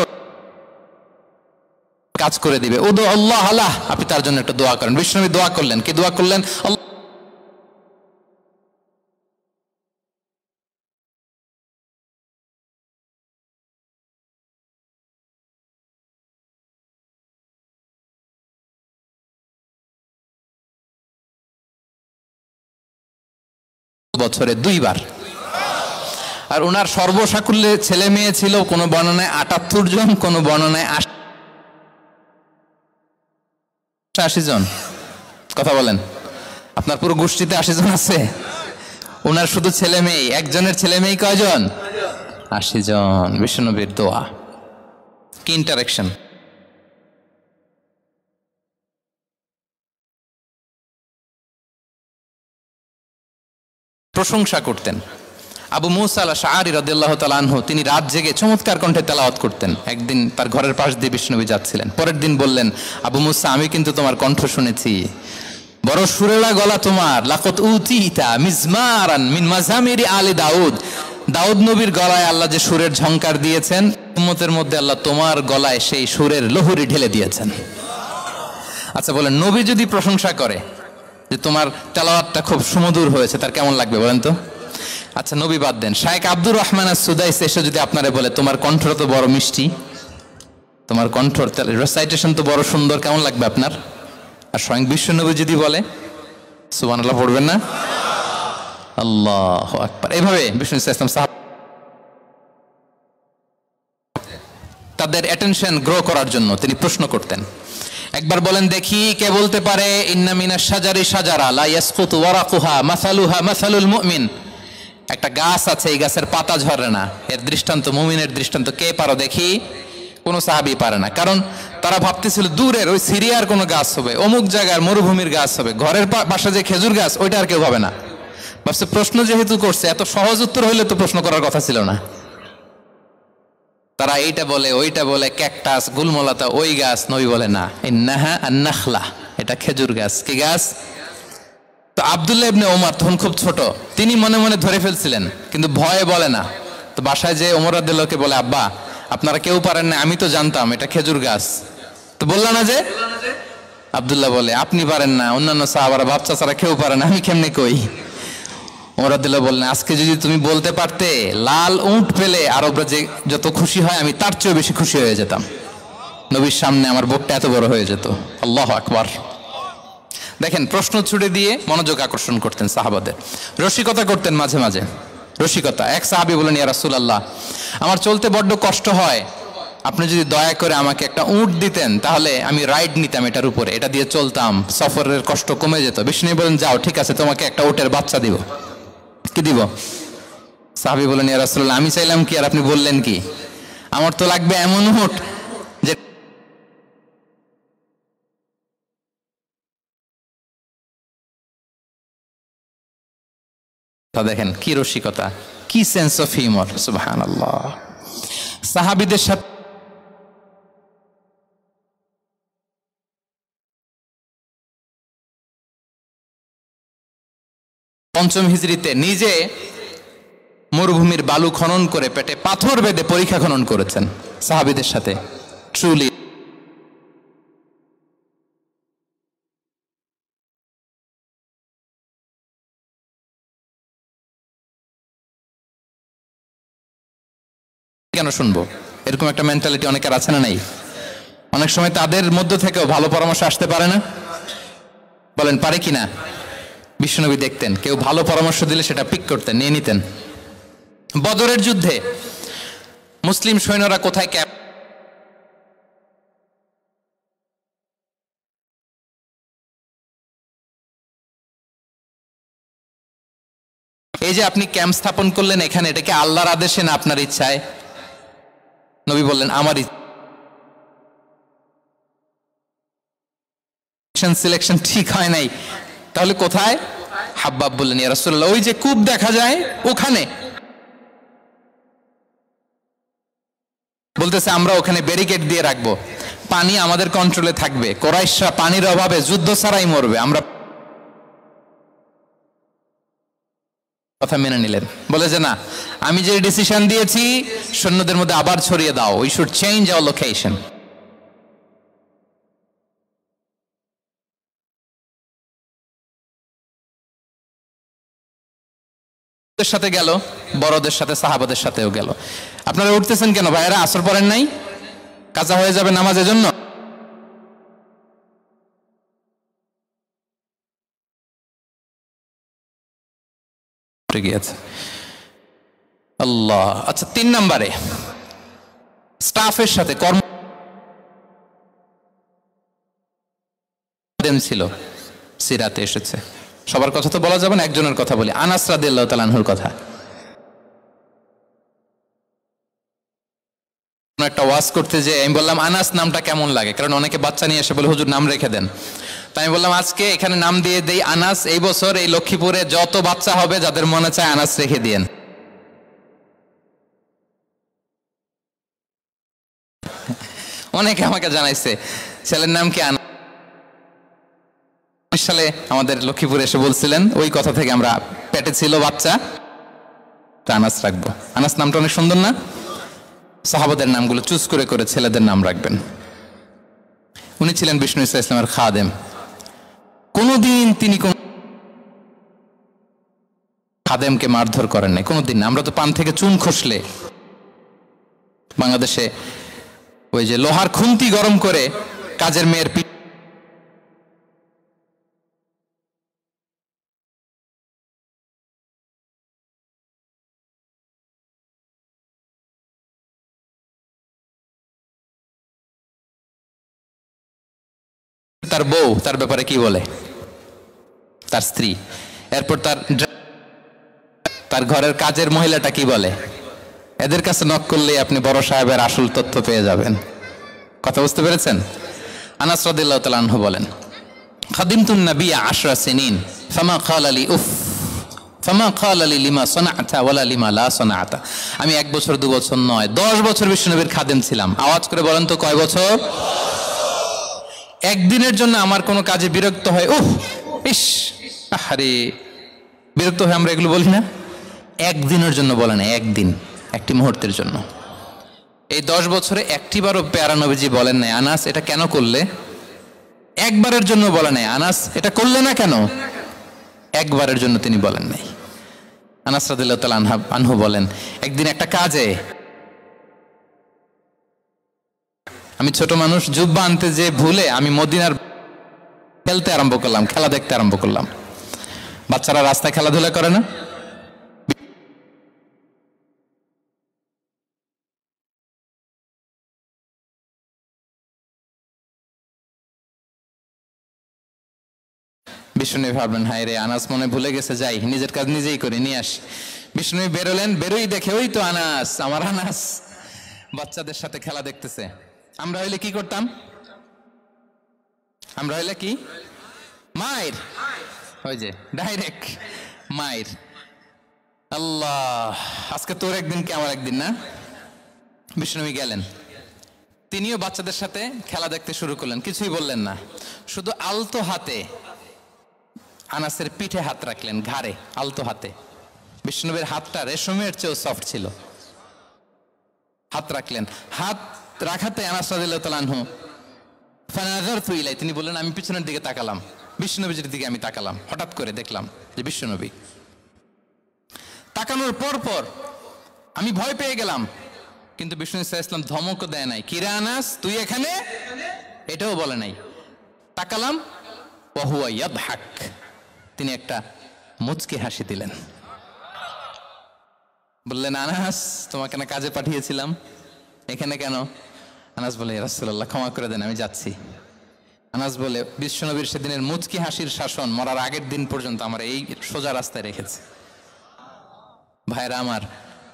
কাজ করে দিবে। উদু আল্লাহ আল্লাহ, আপনি তার জন্য একটা দোয়া করেন। বিষ্ণু দোয়া করলেন। কি দোয়া করলেন? বছরে 2 বার। আর ওনার সর্বসাকুল্যে ছেলে মেয়ে ছিল, কোন বর্ণনায় 78 জন, কোন বর্ণনায় 80 জন। কথা বলেন, আপনার পুরো গোষ্ঠীতে 80 জন আছে? ওনার শুধু ছেলে মেয়ে, একজনের ছেলে মেয়ে কয়জন? 80 জন। বিশ্বনবীর দোয়া, কি ইন্টারেকশন! প্রশংসা করতেন। আবু মুসা আল-আশআরী রাদিয়াল্লাহু তাআলা আনহু, তিনি রাত জেগে চমৎকার কণ্ঠে তেলাওয়াত করতেন। একদিন তার ঘরের পাশ দিয়ে বিষ্ণুনবী যাচ্ছিলেন। পরের দিন বললেন, আবু মুসা, আমি কিন্তু তোমার কণ্ঠ শুনেছি, বড় সুরেলা গলা তোমার। লাকাত উতিতা মিজমারান মিন মাজামিরি আলি দাউদ। দাউদ নবীর গলায় আল্লাহ যে সুরের ঝংকার দিয়েছেন, উম্মতের মধ্যে আল্লাহ তোমার গলায় সেই সুরের লহরী ঢেলে দিয়েছেন। আচ্ছা বলেন, নবী যদি প্রশংসা করে যে তোমার তেলাওয়াতটা খুব সুমধুর হয়েছে, তার কেমন লাগবে বলেন তো? আচ্ছা নবী বাদ দেন, শায়েখ আব্দুর রহমান আস-সুদাইস এসে যদি আপনারে বলে, তোমার কণ্ঠটা তো বড় মিষ্টি, তোমার কণ্ঠ রেসাইটেশন তো বড় সুন্দর, কেমন লাগবে আপনার? আর স্বয়ং বিশ্বনবী যদি বলে, সুবহানাল্লাহ পড়বেন না? আল্লাহু আকবার। এইভাবে বিষ্ণু ইসলাম সাহাব তাদের অ্যাটেনশন গ্রো করার জন্য তিনি প্রশ্ন করতেন। একবার বলেন দেখি, কে বলতে পারে ইন্না মিনাশ শাজারি শাজারা লা ইয়াসকুতু ওয়ারাকুহা মাসালুহা মাসালুল মুমিন, একটা গাছ আছে, এই গাছের পাতা ঝরে না, এর দৃষ্টান্ত মুমিনের দৃষ্টান্ত। কে পারো দেখি? কোনো সাহাবী পারে না, কারণ তারা ভাবতেছিল দূরের ওই সিরিয়ার কোনো গাছ হবে, অমুক জায়গার মরুভূমির গাছ হবে, ঘরের পাশে যে খেজুর গাছ ওইটা আর কেউ হবে না। ভাবছে প্রশ্ন যেহেতু করছে, এত সহজ উত্তর হইলে তো প্রশ্ন করার কথা ছিল না। তারা এইটা বলে ওইটা বলে, ক্যাকটাস গুলমলাতা ওই গাছ। নবী বলে না, ইন্নাহা আন-নাখলা, এটা খেজুর গাছ। কি গাছ? তো আব্দুল্লাহ ইবনে ওমর তখন খুব ছোট, তিনি মনে মনে ধরে ফেলছিলেন, কিন্তু ভয়ে বলে না। তো বাসায় যে ওমর রাদিয়াল্লাহুকে বলে, আব্বা আপনারা কেউ পারেন না, আমি তো জানতাম এটা খেজুর গাছ, তো বললা না যে? আব্দুল্লাহ বলে, আপনি পারেন না, অন্যান্য সাহাবারা বাচ্চা ছাড়া কেউ পারে না, আমি কেমনে কই? ওমর রাদিয়াল্লাহু বললেন, আজকে যদি তুমি বলতে পারতে লাল উট পেলে আরবরা যে যত খুশি হয় আমি তার চেয়েও বেশি খুশি হয়ে যেতাম। নবীর সামনে আমার বুকটা এত বড় হয়ে যেত। আল্লাহু আকবার। দেখেন, প্রশ্ন ছুড়ে দিয়ে মনোযোগ আকর্ষণ করতেন সাহাবাদের, রসিকতা করতেন মাঝে মাঝে। রসিকতা, এক সাহাবী বলেন, ইয়া রাসূলুল্লাহ, আমার চলতে বড্ড কষ্ট হয়, আপনি যদি দয়া করে আমাকে একটা উট দিতেন তাহলে আমি রাইড নিতাম এটার উপরে, এটা দিয়ে চলতাম, সফরের কষ্ট কমে যেত। বিষ্ণু বলেন, যাও ঠিক আছে, তোমাকে একটা উটের বাচ্চা দিব। কি দিব? সাহাবী বলেন, ইয়া রাসূলুল্লাহ, আমি চাইলাম কি আর আপনি বললেন কি? আমার তো লাগবে এমন উট যে দেখেন কি রসিকতা, কি সেন্স অফ হিউমার, সুবহানাল্লাহ। সাহাবীদের সাথে পঞ্চম হিজরিতে নিজে মরুভূমির বালু খনন করে পেটে পাথর বেঁধে পরীক্ষা খনন করেছেন সাহাবীদের সাথে। ট্রুলি কেন শুনবো? এরকম একটা মেন্টালিটি অনেকের আছে না নাই? অনেক সময় তাদের মধ্য থেকেও ভালো পরামর্শ আসতে পারে না? বলেন পারে কিনা? বিশ্বনবী দেখতেন কেউ ভালো পরামর্শ দিলে সেটা পিক করতেন, নিয়ে নিতেন। বদরের যুদ্ধে মুসলিম সৈন্যরা কোথায় ক্যাম্প, এই যে আপনি ক্যাম্প স্থাপন করলেন এখানে, এটা কি আল্লাহর আদেশে না আপনার ইচ্ছায়? নবী বললেন, আমার সিলেকশন ঠিক হয় নাই। তাহলে কোথায়? হাব্বাব বললেন, ইয়া রাসূলুল্লাহ, ওই যে কূপ দেখা যায় ওখানে। বলতেছে আমরা ওখানে ব্যারিকেড দিয়ে রাখবো, পানি আমাদের কন্ট্রোলে থাকবে, কুরাইশরা পানির অভাবে যুদ্ধ ছাড়াই মরবে। আমরা কথা মেনে নিলেন, বলে যে না, আমি যে ডিসিশন দিয়েছি সৈন্যদের মধ্যে আবার ছড়িয়ে দাও, we should change our location. সাথে গেল, বড়দের সাথে সাহাবাদের সাথেও গেল। আপনারা উঠতেছেন কেন ভাইয়েরা? আসর পড়েন নাই? কাজা হয়ে যাবে নামাজের জন্য। আল্লাহ। আচ্ছা, 3 নম্বরে স্টাফের সাথে কর্ম ছিল, সিরাতে এসেছে। সবার কথা তো বলা যাবে না, একজনের কথা বলি, আনাস রাদিয়াল্লাহু তাআলা আনহুর কথা। একটা ওয়াজ করতে যে আমি বললাম আনাস নামটা কেমন লাগে, কারণ অনেকে বাচ্চা নিয়ে এসে বলে হুজুর নাম রেখে দেন। তাই আমি বললাম আজকে এখানে নাম দিয়ে দেই আনাস। এই বছর এই লক্ষ্মীপুরে যত বাচ্চা হবে যাদের মনে চায় আনাস রেখে দিয়েন। অনেকে আমাকে জানাইছে ছেলের নাম কি আনাস। সালে আমাদের লক্ষ্মীপুরে এসে বলছিলেন, ওই কথা থেকে আমরা পেটে ছিল বাচ্চা, আনাস রাখবো। আনাস নামটা অনেক সুন্দর না? সাহাবাদের নামগুলো চুজ করে করে ছেলেদের নাম রাখবেন। উনি ছিলেন বিষ্ণু ইসা ইসলামের খাদেম। কোনদিন তিনি কোন খাদেমকে মারধর করেন নাই, কোনদিন না। আমরা তো পান থেকে চুন খসলে বাংলাদেশে ওই যে লোহার খুন্তি গরম করে কাজের মেয়ের পিঠ তার বউ তার ব্যাপারে কি বলে, তার স্ত্রী। এরপর তার ঘরের কাজের মহিলাটা কি বলে। এদের কাছে নক করলে আপনি বড় সাহেবের আসল তথ্য পেয়ে যাবেন। কথা বুঝতে পেরেছেন? আনাস রাদিয়াল্লাহু তাআলা আনহু বলেন, খাদিমতুন নবিয়্য 10 সিনিন ফামা ক্বালা লি উফ ফামা ক্বালা লি লিমা সানা'তা ওয়ালা লিমা লা সানা'তা। আমি 1 বছর 2 বছর নয়, 10 বছর বিশ্বনবীর খাদেম ছিলাম। আওয়াজ করে বলেন তো কয় বছর? একদিনের জন্য আমার কোনো কাজে বিরক্ত হয়, উফ ইস আরে, বিরক্ত হয়ে আমরা এগুলো বলি না? একদিনের জন্য বলে না, একদিন, একটি মুহূর্তের জন্য। এই 10 বছরে একটিবারও প্যারা নবীজি বলেন নাই, আনাস এটা কেন করলে? একবারের জন্য বলে নাই, আনাস এটা করলে না কেন? একবারের জন্য তিনি বলেন নাই। আনাস রাদিয়াল্লাহু তাআলা আনহু বলেন, একদিন একটা কাজে আমি ছোট মানুষ, জুব্বা আনতে যে ভুলে আমি মদিনার খেলতে আরম্ভ করলাম, খেলা দেখতে আরম্ভ করলাম। বাচ্চারা রাস্তায় খেলাধুলা করে না? বিষ্ণু ভাবলেন, হায় রে আনাস মনে ভুলে গেছে, যাই নিজের কাজ নিজেই করে নিয়ে আসি। বিষ্ণু বেরোলেন, বেরোই দেখে ওই তো আনাস, আমার আনাস বাচ্চাদের সাথে খেলা দেখতেছে। আমরা হইলে কি করতাম? আমরা হইলে কি? মায়ের, ওই যে ডাইরেক্ট মায়ের। আল্লাহ, আজকে তোর একদিন কি আমার একদিন না? বিষ্ণু গেলেন, তিনিও বাচ্চাদের সাথে খেলা দেখতে শুরু করলেন, কিছুই বললেন না, শুধু আলতো হাতে আনাসের পিঠে হাত রাখলেন, ঘাড়ে আলতো হাতে। বিষ্ণুবীর হাতটা রেশমের চেয়েও সফট ছিল। হাত রাখলেন, হাত রাখাতে আনাস রাদিয়াল্লাহু তাআলা আনহু ফানাযারতু ইলাই, তিনি বললেন আমি পিছনের দিকে তাকালাম, বিষ্ণুনবীর দিকে আমি তাকালাম। হঠাৎ করে দেখলাম যে বিষ্ণুনবী। তাকানোর পর পর আমি ভয় পেয়ে গেলাম, কিন্তু বিষ্ণু সাল্লাল্লাহু আলাইহি ওয়াসাল্লাম ধমকও দেয় নাই, কিরে আনাস তুই এখানে, এটাও বলে নাই। তাকালাম, ওয়া হুয়া ইয়াদহাক, তিনি একটা মুচকি হাসি দিলেন। বললেন, আনাস তোমাকে না কাজে পাঠিয়েছিলাম, এখানে কেন? আনাস বলে, ইয়া রাসূলুল্লাহ ক্ষমা করে দেন, আমি যাচ্ছি। আনাস বলে, বিশ্বনবীর সেদিনের মুচকি হাসির শাসন মরার আগের দিন পর্যন্ত আমার এই সোজা রাস্তায় রেখেছে। ভাইরা আমার,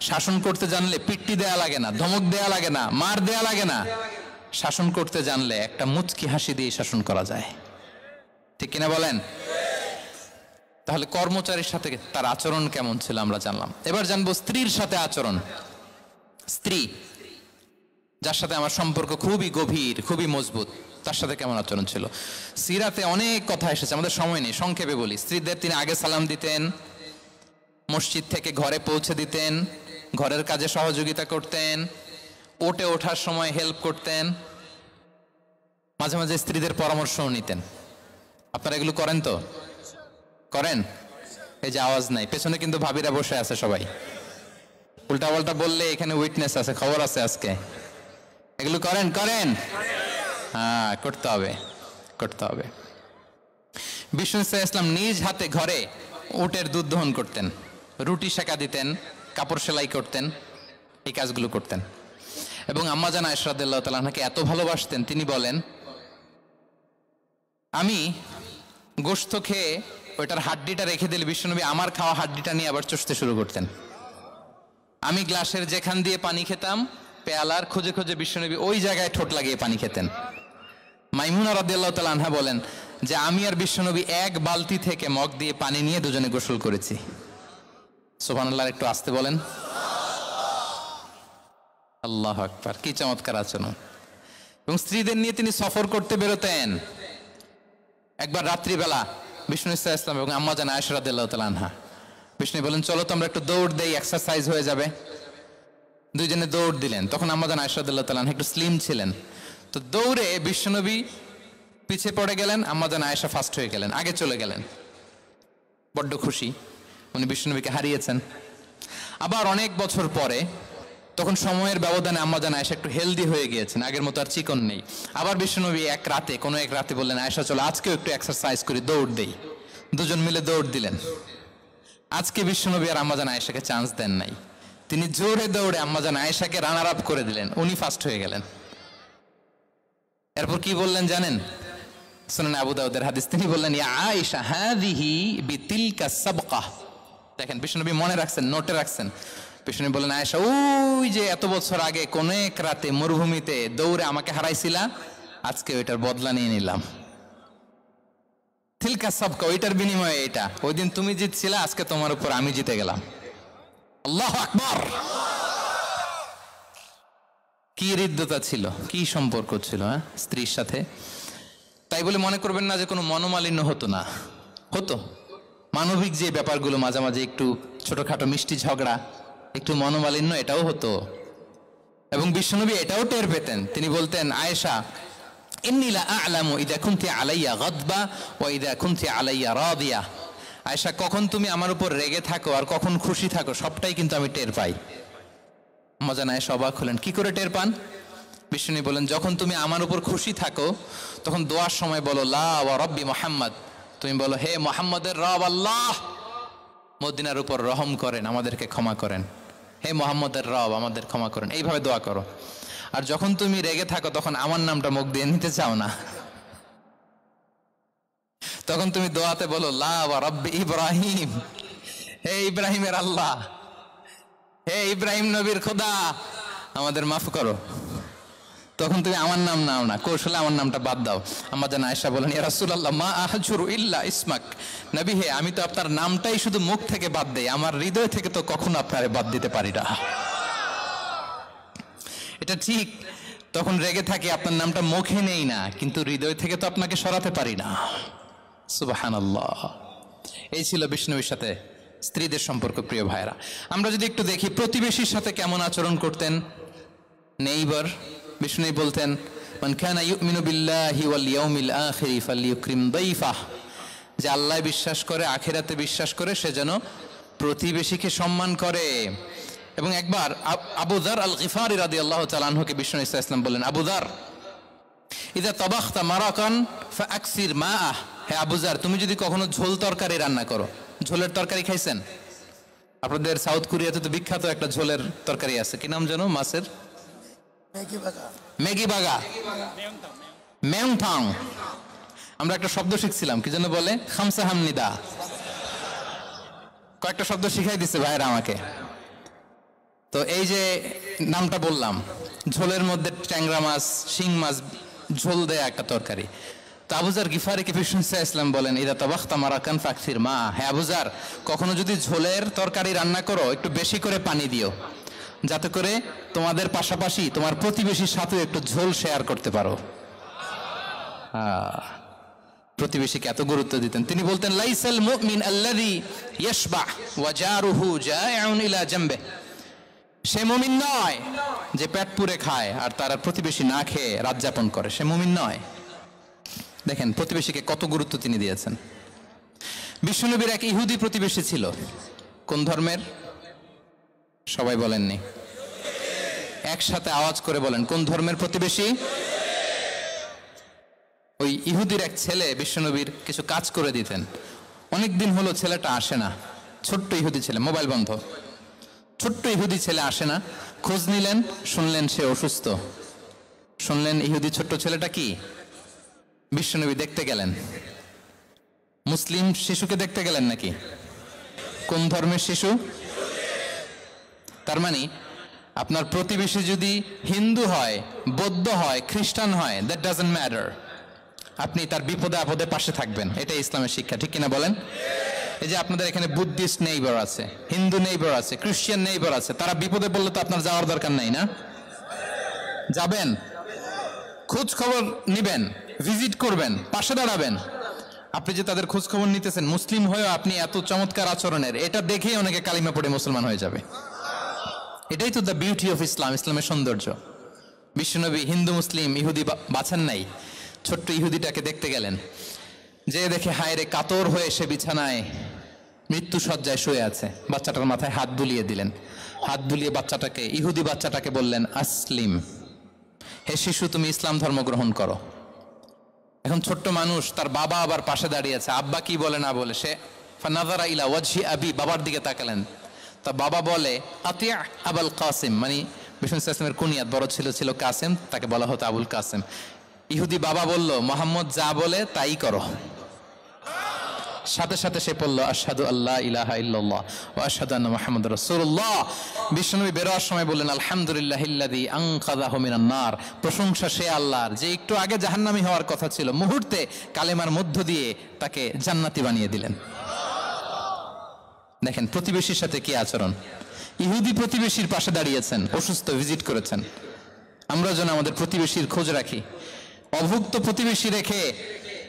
শাসন করতে জানলে পিট্টি দেয়া লাগে না, ধমক দেয়া লাগে না, মার দেয়া লাগে না। শাসন করতে জানলে একটা মুচকি হাসি দিয়ে শাসন করা যায়, ঠিক কিনা বলেন? তাহলে কর্মচারীর সাথে তার আচরণ কেমন ছিল আমরা জানলাম। এবার জানবো স্ত্রীর সাথে আচরণ। স্ত্রী যার সাথে আমার সম্পর্ক খুবই গভীর, খুবই মজবুত, তার সাথে কেমন আচরণ ছিল। সিরাতে অনেক কথা এসেছে, আমাদের সময় নেই, সংক্ষেপে বলি। স্ত্রীদের তিনি আগে সালাম দিতেন, মসজিদ থেকে ঘরে পৌঁছে দিতেন, ঘরের কাজে সহযোগিতা করতেন, ওঠে ওঠার সময় হেল্প করতেন, মাঝে মাঝে স্ত্রীদের পরামর্শও নিতেন। আপনারা এগুলো করেন তো? করেন? এই যে আওয়াজ নাই, পেছনে কিন্তু ভাবিরা বসে আছে সবাই। উল্টা পাল্টা বললে এখানে উইটনেস আছে, খবর আছে আজকে। এগুলো করেন? করেন? হ্যাঁ, করতে হবে, করতে হবে। বিষ্ণু সাল্লাল্লাহু আলাইহি ওয়াসাল্লাম নিজ হাতে ঘরে উটের দুধ দহন করতেন, রুটি সেকা দিতেন, কাপড় সেলাই করতেন, এই কাজগুলো করতেন। এবং আম্মা জান আয়েশা রাদিয়াল্লাহু তাআলা আনহাকে এত ভালোবাসতেন, তিনি বলেন, আমি গোশত খেয়ে ওইটার হাড্ডিটা রেখে দিলে বিশ্বনবী আমার খাওয়া হাড্ডিটা নিয়ে আবার চষতে শুরু করতেন। আমি গ্লাসের যেখান দিয়ে পানি খেতাম, পেয়ালার খুঁজে খুঁজে বিশ্বনবী ওই জায়গায় ঠোঁট লাগিয়ে পানি খেতেন। মাইমুনা রাদিয়াল্লাহু তাআলা আনহা বলেন যে আমি আর বিশ্বনবী এক বালতি থেকে মগ দিয়ে পানি নিয়ে দুজনে গোসল করেছি। সুবহানাল্লাহ, একটু আস্তে বলেন। আল্লাহু আকবার, কি চমৎকার আচরণ। এবং স্ত্রীদের নিয়ে তিনি সফর করতে বেরোতেন। একবার রাত্রিবেলা বিষ্ণু সাল্লাল্লাহু আলাইহি ওয়াসাল্লাম এবং আম্মা জান আয়েশা রাদিয়াল্লাহু তাআলা আনহা, বিষ্ণু বলেন চলো তো আমরা একটু দৌড় দেই, এক্সারসাইজ হয়ে যাবে। দুইজনে দৌড় দিলেন। তখন আম্মা জান আয়েশা রাদিয়াল্লাহু তাআলা আনহা একটু স্লিম ছিলেন, তো দৌড়ে বিশ্বনবী পিছিয়ে পড়ে গেলেন, আম্মা জান আয়েশা ফার্স্ট হয়ে গেলেন, আগে চলে গেলেন। বড্ড খুশি, উনি বিশ্বনবীকে হারিয়েছেন। আবার অনেক বছর পরে তখন সময়ের ব্যবধানে আম্মা জান আয়েশা একটু হেলদি হয়ে গিয়েছেন, আগের মতো আর চিকন নেই। আবার বিশ্বনবী কোনো এক রাতে বললেন, আয়েশা চলো আজকেও একটু এক্সারসাইজ করি, দৌড় দেই। দুজন মিলে দৌড় দিলেন। আজকে বিশ্বনবী আর আম্মা জান আয়েশাকে চান্স দেন নাই, তিনি জোরে দৌড়ে আম্মা জান আয়েশাকে রানার আপ করে দিলেন, উনি ফার্স্ট হয়ে গেলেন। এরপর কি বললেন জানেন? সুনান আবু দাউদের হাদিস, তিনি বললেন, ইয়া আয়েশা হাযিহি বিতিলকা সাবকা। দেখেন বিশ্বনবী মনে রাখছেন, নোটে রাখছেন। বিশ্বনবী বললেন, আয়েশা ওই যে এত বছর আগে কোন এক রাতে মরুভূমিতে দৌড়ে আমাকে হারাইছিলা, আজকে ওইটার বদলা নিয়ে নিলাম। তিলকা সাবকা, ওইটার বিনিময়ে এটা। ওই দিন তুমি জিতছিলা, আজকে তোমার উপর আমি জিতে গেলাম। আল্লাহু আকবার। কি হৃদ্যতা ছিল, কি সম্পর্ক ছিল স্ত্রীর সাথে। তাই বলে মনে করবেন না যে কোনো মনোমালিন্য হতো না, হতো। মানবিক যে ব্যাপারগুলো, মাঝে মাঝে একটু ছোটখাটো মিষ্টি ঝগড়া, একটু মনোমালিন্য, এটাও হতো। এবং বিশ্বনবী এটাও টের পেতেন। তিনি বলতেন, আয়েশা ইন্নী লা আ'লামু ইযা কুনতি আলাইয়া গাদবা ওয়া ইযা কুনতি আলাইয়া রাদিয়া। আয়েশা, কখন তুমি আমার উপর রেগে থাকো আর কখন খুশি থাকো, সবটাই কিন্তু আমি টের পাই। মজা নাই, অবাক হলেন, কি করে টের পান? বিষ্ণু বলেন, যখন তুমি আমার উপর খুশি থাকো তখন দোয়ার সময় বলো লা ওয়া রাব্বি মুহাম্মদ, তুমি বলো হে মুহাম্মদের রব আল্লাহ, মদিনার উপর রহম করেন, আমাদেরকে ক্ষমা করেন। হে মুহাম্মদের রব, আমাদের ক্ষমা করেন, এইভাবে দোয়া করো। আর যখন তুমি রেগে থাকো তখন আমার নামটা মুখ দিয়ে নিতে চাও না, তখন তুমি দোয়াতে বলো লা ওয়া রাব্বি ইব্রাহিম, হে ইব্রাহিমের আল্লাহ, হে ইব্রাহিম নবীর খোদা, আমাদের মাফ করো। তখন তুমি আমার নাম নাও না, কৌশলে আমার নামটা বাদ দাও। আম্মা জান আয়েশা বলেন, ইয়া রাসূলুল্লাহ মা আহজুরু ইল্লা ইসমাক। নবী হে, আমি তো আপনার নামটাই শুধু মুখ থেকে বাদ দেই, আমার হৃদয় থেকে তো কখনো আপনারে বাদ দিতে পারি না। এটা ঠিক, তখন রেগে থাকি, আপনার নামটা মুখে নেই না, কিন্তু হৃদয় থেকে তো আপনাকে সরাতে পারি না। সুবহানাল্লাহ। এই ছিল বিষ্ণুর সাথে স্ত্রীদের সম্পর্ক। প্রিয় ভাইরা, আমরা যদি একটু দেখি প্রতিবেশীর সাথে কেমন আচরণ করতেন নেইবার। বিষ্ণু বলতেন, মান কানা ইউমিনু বিল্লাহি ওয়াল ইয়াউমিল আখিরি ফালইউকরিম দাইফাহ, যে আল্লাহ বিশ্বাস করে, আখিরাতে বিশ্বাস করে, সে যেন প্রতিবেশীকে সম্মান করে। এবং একবার আবু যার আল গিফারি রাদিয়াল্লাহু তাআলা আনহুকে বিষ্ণু ইসা ইসলাম বললেন, আবু যার ইযা তাবাখতা মারাকান ফাআকসির মাআহ, হে আবু যার, তুমি যদি কখনো ঝোল তরকারি রান্না করো, ঝোলের তরকারি খাইছেন? আপনাদের সাউথ কোরিয়াতে তো বিখ্যাত একটা ঝোলের তরকারি আছে, কি নাম জানো? মাছের ম্যাগি বাগা, মেয়ংথাং। আমরা একটা শব্দ শিখছিলাম, কি যেন বলে, খামসা হামনিদা। কয়েকটা শব্দ শিখাই দিচ্ছে ভাইরা আমাকে। তো এই যে নামটা বললাম, ঝোলের মধ্যে ট্যাংরা মাছ, শিং মাছ ঝোল দেয়া একটা তরকারি। তো আবু যার গিফারিকে বিষ্ণু ইসলাম বলেন, ইদা তাবাখতা মারাকান ফাকসির মা, হে আবু যার, কখনো যদি ঝোলের তরকারি রান্না করো একটু বেশি করে পানি দিও, যাতে করে তোমাদের পাশাপাশি তোমার প্রতিবেশীর সাথে একটু ঝোল শেয়ার করতে পারো। প্রতিবেশীকে এত গুরুত্ব দিতেন। তিনি বলতেন, লাইসাল মুমিন আল্লাযী ইয়াশবা ওয়া জারুহু জাইউন ইলা জামবে, সে মুমিন নয় যে পেট পুরে খায় আর তার প্রতিবেশী না খেয়ে রাত যাপন করে, সে মুমিন নয়। দেখেন প্রতিবেশীকে কত গুরুত্ব তিনি দিয়েছেন। বিশ্বনবীর এক ইহুদি প্রতিবেশী ছিল। কোন ধর্মের? সবাই বলেননি, একসাথে আওয়াজ করে বলেন, কোন ধর্মের প্রতিবেশী? ওই ইহুদির এক ছেলে বিশ্বনবীর কিছু কাজ করে দিতেন। অনেক দিন হলো ছেলেটা আসে না, ছোট্ট ইহুদি ছেলে, মোবাইল বন্ধ, ছোট্ট ইহুদি ছেলে আসে না। খোঁজ নিলেন, শুনলেন সে অসুস্থ। শুনলেন ইহুদি ছোট্ট ছেলেটা কি? বিশ্বনবী দেখতে গেলেন। মুসলিম শিশুকে দেখতে গেলেন নাকি? কোন ধর্মের শিশু? তার মানে আপনার প্রতিবেশী যদি হিন্দু হয়, বৌদ্ধ হয়, খ্রিস্টান হয়, দ্যাট ডাজন্ট ম্যাটার, আপনি তার বিপদে আপদে পাশে থাকবেন। এটাই ইসলামের শিক্ষা, ঠিক কিনা বলেন? এই যে আপনাদের এখানে বুদ্ধিস্ট নেইবার আছে, হিন্দু নেইবার আছে, খ্রিস্টান নেইবার আছে, তারা বিপদে পড়লে তো আপনার যাওয়ার দরকার নাই না? যাবেন, খোঁজ খবর নিবেন, ভিজিট করবেন, পাশে দাঁড়াবেন। আপনি যে তাদের খোঁজ খবর নিতেছেন, মুসলিম হয়েও আপনি এত চমৎকার আচরণের, এটা দেখেই অনেকে কালিমা পড়ে মুসলমান হয়ে যাবে। এটাই তো দ্য বিউটি অফ ইসলাম, ইসলামের সৌন্দর্য। বিশ্বনবী হিন্দু মুসলিম ইহুদি বাছান নাই, ছোট্ট ইহুদিটাকে দেখতে গেলেন। যে দেখে হায় রে, কাতর হয়ে সে বিছানায় মৃত্যু শয্যায় শুয়ে আছে। বাচ্চাটার মাথায় হাত বুলিয়ে দিলেন। হাত বুলিয়ে বাচ্চাটাকে, ইহুদি বাচ্চাটাকে বললেন, আসলিম, হে শিশু তুমি ইসলাম ধর্ম গ্রহণ করো। এখন ছোট্ট মানুষ, তার বাবা আবার পাশে দাঁড়িয়ে আছে, আব্বা কি বলে না বলে, সে ফানাযারা ইলা ওয়াজহি আবি, বাবার দিকে তাকালেন। তা বাবা বলে আতিয়া আবুল কাসিম, মানে বিষ্ণু ইসলামের কুনিয়াত, বড় ছিল কাসিম, তাকে বলা হতো আবুল কাসিম। ইহুদি বাবা বলল, মোহাম্মদ যা বলে তাই করো। সাথে সাথে সে পড়ল আশহাদু আল্লা ইলাহা ইল্লাল্লাহ ওয়া আশহাদু আন্না মুহাম্মাদুর রাসূলুল্লাহ। বিশ্বনবী বেরোয়ার সময় বললেন, আলহামদুলিল্লাহিল্লাযী আনকাযাহু মিনান নার, প্রশংসা সে আল্লাহর যে একটু আগে জাহান্নামী হওয়ার কথা ছিল, মুহূর্তে কালেমার মধ্য দিয়ে তাকে জান্নাতি বানিয়ে দিলেন। দেখেন প্রতিবেশীর সাথে কি আচরণ। ইহুদি প্রতিবেশীর পাশে দাঁড়িয়েছেন, অসুস্থ, ভিজিট করেছেন। আমরা যেন আমাদের প্রতিবেশীর খোঁজ রাখি। অভুক্ত প্রতিবেশী রেখে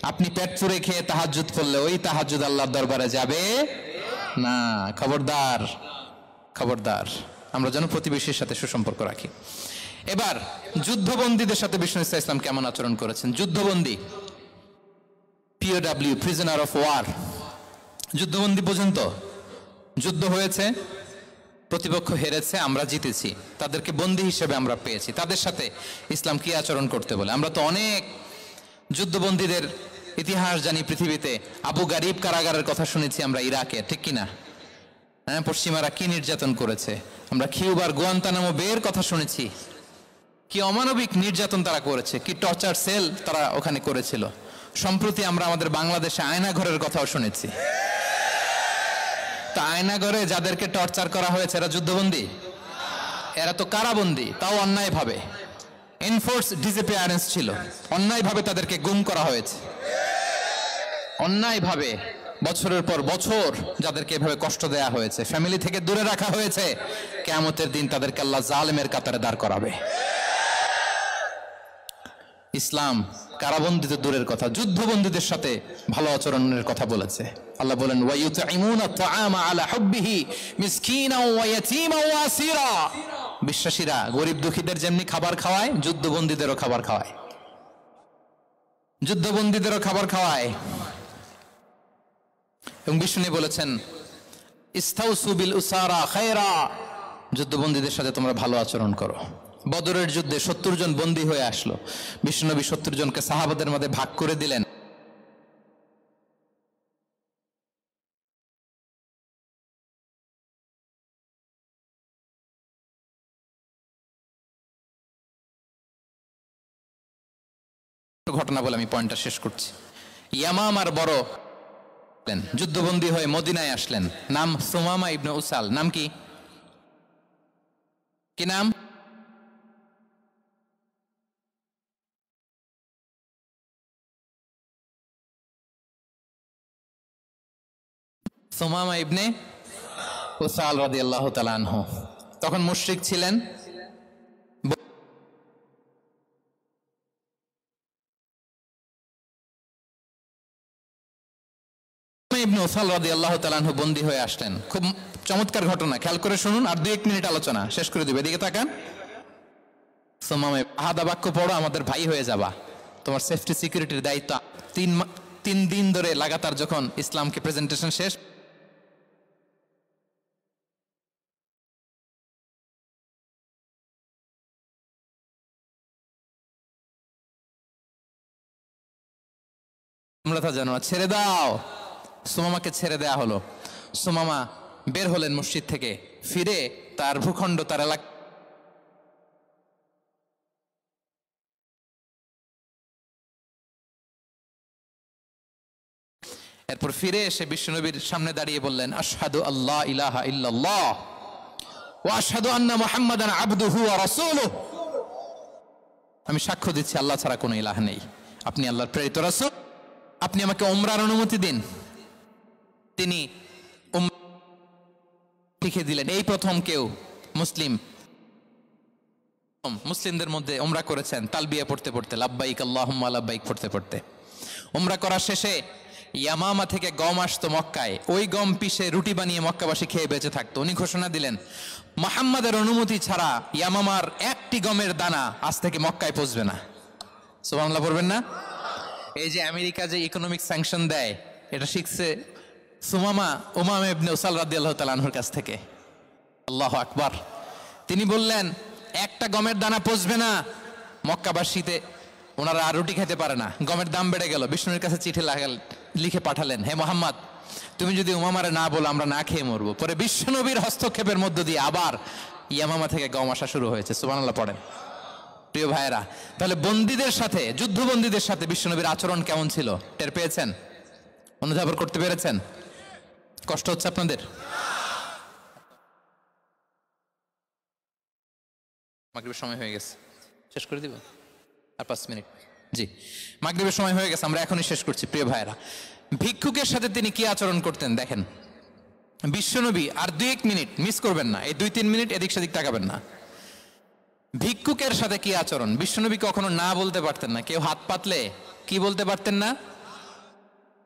আপনি পেট পুরে খেয়ে তাহাজ্জুদ পড়লে ওই তাহাজ্জুদ আল্লাহর দরবারে যাবে না। খবরদার, খবরদার, আমরা যেন প্রতিবেশীর সাথে সুসম্পর্ক রাখি। এবার যুদ্ধবন্দীদের সাথে বিষ্ণু ইসলাম কেমন আচরণ করেছেন। যুদ্ধবন্দী, POW, প্রিজনার অফ ওয়ার, যুদ্ধবন্দী পর্যন্ত যুদ্ধ হয়েছে, প্রতিপক্ষ হেরেছে, আমরা জিতেছি, তাদেরকে বন্দী হিসেবে আমরা পেয়েছি, তাদের সাথে ইসলাম কি আচরণ করতে বলে। আমরা তো অনেক যুদ্ধবন্দীদের ইতিহাস জানি পৃথিবীতে। আবু গারিব কারাগারের কথা শুনেছি আমরা ইরাকে, ঠিক কিনা? হ্যাঁ, পশ্চিমারা কি নির্যাতন করেছে। আমরা কিউবার গুয়ান্তানামো বের কথা শুনেছি, কি অমানবিক নির্যাতন তারা করেছে, কি টর্চার সেল তারা ওখানে করেছিল। সম্প্রতি আমরা আমাদের বাংলাদেশে আয়নাঘরের কথাও শুনেছি। তা আয়নাঘরে যাদেরকে টর্চার করা হয়েছে এরা যুদ্ধবন্দী? এরা তো কারাবন্দী, তাও অন্যায়ভাবে। এনফোর্স ডিসঅ্যাপিয়ারেন্স ছিল, অন্যায়ভাবে তাদেরকে গুম করা হয়েছে, অন্যায়ভাবে বছরের পর বছর যাদেরকে এভাবে কষ্ট দেয়া হয়েছে, ফ্যামিলি থেকে দূরে রাখা হয়েছে। কিয়ামতের দিন তাদেরকে আল্লাহ জালেমের কাতারে দাঁড় করাবে। ইসলাম কারাবন্দীদের দূরের কথা, যুদ্ধবন্দীদের সাথে ভালো আচরণের কথা বলেছে। আল্লাহ বলেন, ওয়া ইউতঈমুনা আত-তাআমা আলা হুব্বিহি মিসকিনাও ওয়া ইয়াতীমান ওয়া আসীরা। বিশ্বাসীরা গরিব দুঃখীদের যেমনি খাবার খাওয়ায়, যুদ্ধবন্দীদেরও খাবার খাওয়ায়, যুদ্ধবন্দীদেরও খাবার খাওয়ায়। এবং বিষ্ণু বলেছেন, ইস্তাউসু বিল উসারা খায়রা, যুদ্ধবন্দীদের সাথে তোমরা ভালো আচরণ করো। বদরের যুদ্ধে 70 জন বন্দী হয়ে আসলো। বিশ্বনবী 70 জনকে সাহাবাদের মধ্যে ভাগ করে দিলেন। ঘটনা বলে আমি পয়েন্টটা শেষ করছি। ইয়ামামার বড় যুদ্ধবন্দী হয়ে মদিনায় আসলেন, নাম সুমামা ইবনে উসাল। নাম কি? কি নাম? সুমামা ইবনে উসাল রাদিয়াল্লাহু তাআলা আনহু। তখন মুশরিক ছিলেন। ইবনে উসাল রাদিয়াল্লাহু তাআলা আনহু বন্দী হয়ে আসলেন। খুব চমৎকার ঘটনা, খেয়াল করে শুনুন, আর 2-1 মিনিট আলোচনা শেষ করে দিবে। এদিকে তাকান। সুমামা, আহাদা বাক্য পড়ো, আমাদের ভাই হয়ে যাবা, তোমার সেফটি সিকিউরিটির দায়িত্ব। 3 দিন ধরে লাগাতার যখন ইসলামকে প্রেজেন্টেশন শেষ, তোমরা তা জানো, ছেড়ে দাও। সুমামাকে ছেড়ে দেয়া হলো। সুমামা বের হলেন মসজিদ থেকে, ফিরে তার ভূখণ্ড, তার এলাকা, এরপর ফিরে এসে বিশ্বনবীর সামনে দাঁড়িয়ে বললেন, আশহাদু আল্লা ইলাহা ইল্লাল্লাহ ওয়া আশহাদু আন্না মুহাম্মাদান আবদুহু ওয়া রাসূলুহু। আমি সাক্ষ্য দিচ্ছি আল্লাহ ছাড়া কোনো ইলাহ নেই, আপনি আল্লাহর প্রেরিত রাসূল। আপনি আমাকে উমরার অনুমতি দিন। তিনি লিখে দিলেন। এই প্রথম কেউ মুসলিমদের মধ্যে উমরা করেছেন, তালবিয়া পড়তে পড়তে, লাব্বাইক আল্লাহুম্মা লাব্বাইক পড়তে পড়তে। উমরা করার শেষে ইয়ামামা থেকে গম আসতো মক্কায়, ওই গম পিষে রুটি বানিয়ে মক্কাবাসী খেয়ে বেঁচে থাকতো। উনি ঘোষণা দিলেন, মুহাম্মাদের অনুমতি ছাড়া ইয়ামামার একটি গমের দানা আজ থেকে মক্কায় পৌঁছবে না। সুবহানাল্লাহ পড়বেন না? এই যে আমেরিকা যে ইকোনমিক স্যাংশন দেয়, এটা শিখছে সুমামা ইবনে উসাল রাদিয়াল্লাহু তাআলা আনহুর কাছ থেকে। আল্লাহু আকবার। তিনি বললেন একটা গমের দানা পচবে না। মক্কাবাসীতে ওনারা আর রুটি খেতে পারে না, গমের দাম বেড়ে গেল। বিষ্ণুর কাছে চিঠি লিখে পাঠালেন, হে মোহাম্মদ, তুমি যদি উমামারে না বলো আমরা না খেয়ে মরবো। পরে বিশ্বনবীর হস্তক্ষেপের মধ্য দিয়ে আবার ইয়ামামা থেকে গম আসা শুরু হয়েছে। সুবহানাল্লাহ পড়েন। প্রিয় ভাইয়েরা, তাহলে বন্দীদের সাথে, যুদ্ধবন্দীদের সাথে বিশ্বনবীর আচরণ কেমন ছিল টের পেয়েছেন? অনুধাবন করতে পেরেছেন? কষ্ট হচ্ছে আপনাদের? মাগরিবের সময় হয়ে গেছে, শেষ করে দিব আর 5 মিনিট। জি, মাগরিবের সময় হয়ে গেছে, আমরা এখনই শেষ করছি। প্রিয় ভাইয়েরা, ভিক্ষুকের সাথে তিনি কি আচরণ করতেন দেখেন। বিশ্বনবী আর 2-1 মিনিট মিস করবেন না, এই 2-3 মিনিট এদিক সেদিক তাকাবেন না। ভিক্ষুকের সাথে কি আচরণ? বিশ্বনবী কখনো না বলতে পারতেন না। কেউ হাত পাতলে কি বলতে পারতেন না?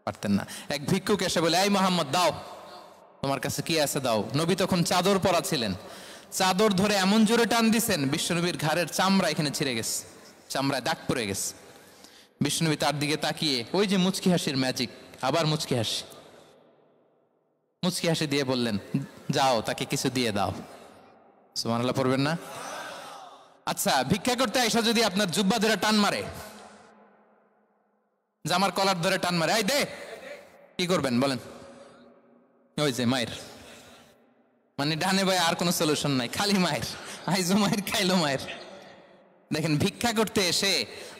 পারতেন না। এক ভিক্ষুক এসে বলে, এই মোহাম্মদ দাও, তোমার কাছে কি আছে দাও। নবী তখন চাদর পরা ছিলেন, চাদর ধরে এমন জোরে টান দিছেন বিশ্বনবীর ঘাড়ের চামড়া এখানে ছিঁড়ে গেছে, চামড়ায় দাগ পড়ে গেছে। বিশ্বনবী তার দিকে তাকিয়ে ওই যে মুচকি হাসির ম্যাজিক, আবার মুচকি হাসি দিয়ে বললেন, যাও তাকে কিছু দিয়ে দাও। সুবহানাল্লাহ পড়বেন না? আচ্ছা, ভিক্ষা করতে আইসা যদি আপনার জুব্বা ধরে টান মারে, জামার কলার ধরে টান মারে, এই দে, কি করবেন বলেন? ওই যে মায়ের, মানে ডানে ভাই আর কোনো সলিউশন নাই, খালি মায়ের, আইজো মায়ের খাইলো মায়ের। দেখেন, ভিক্ষা করতে এসে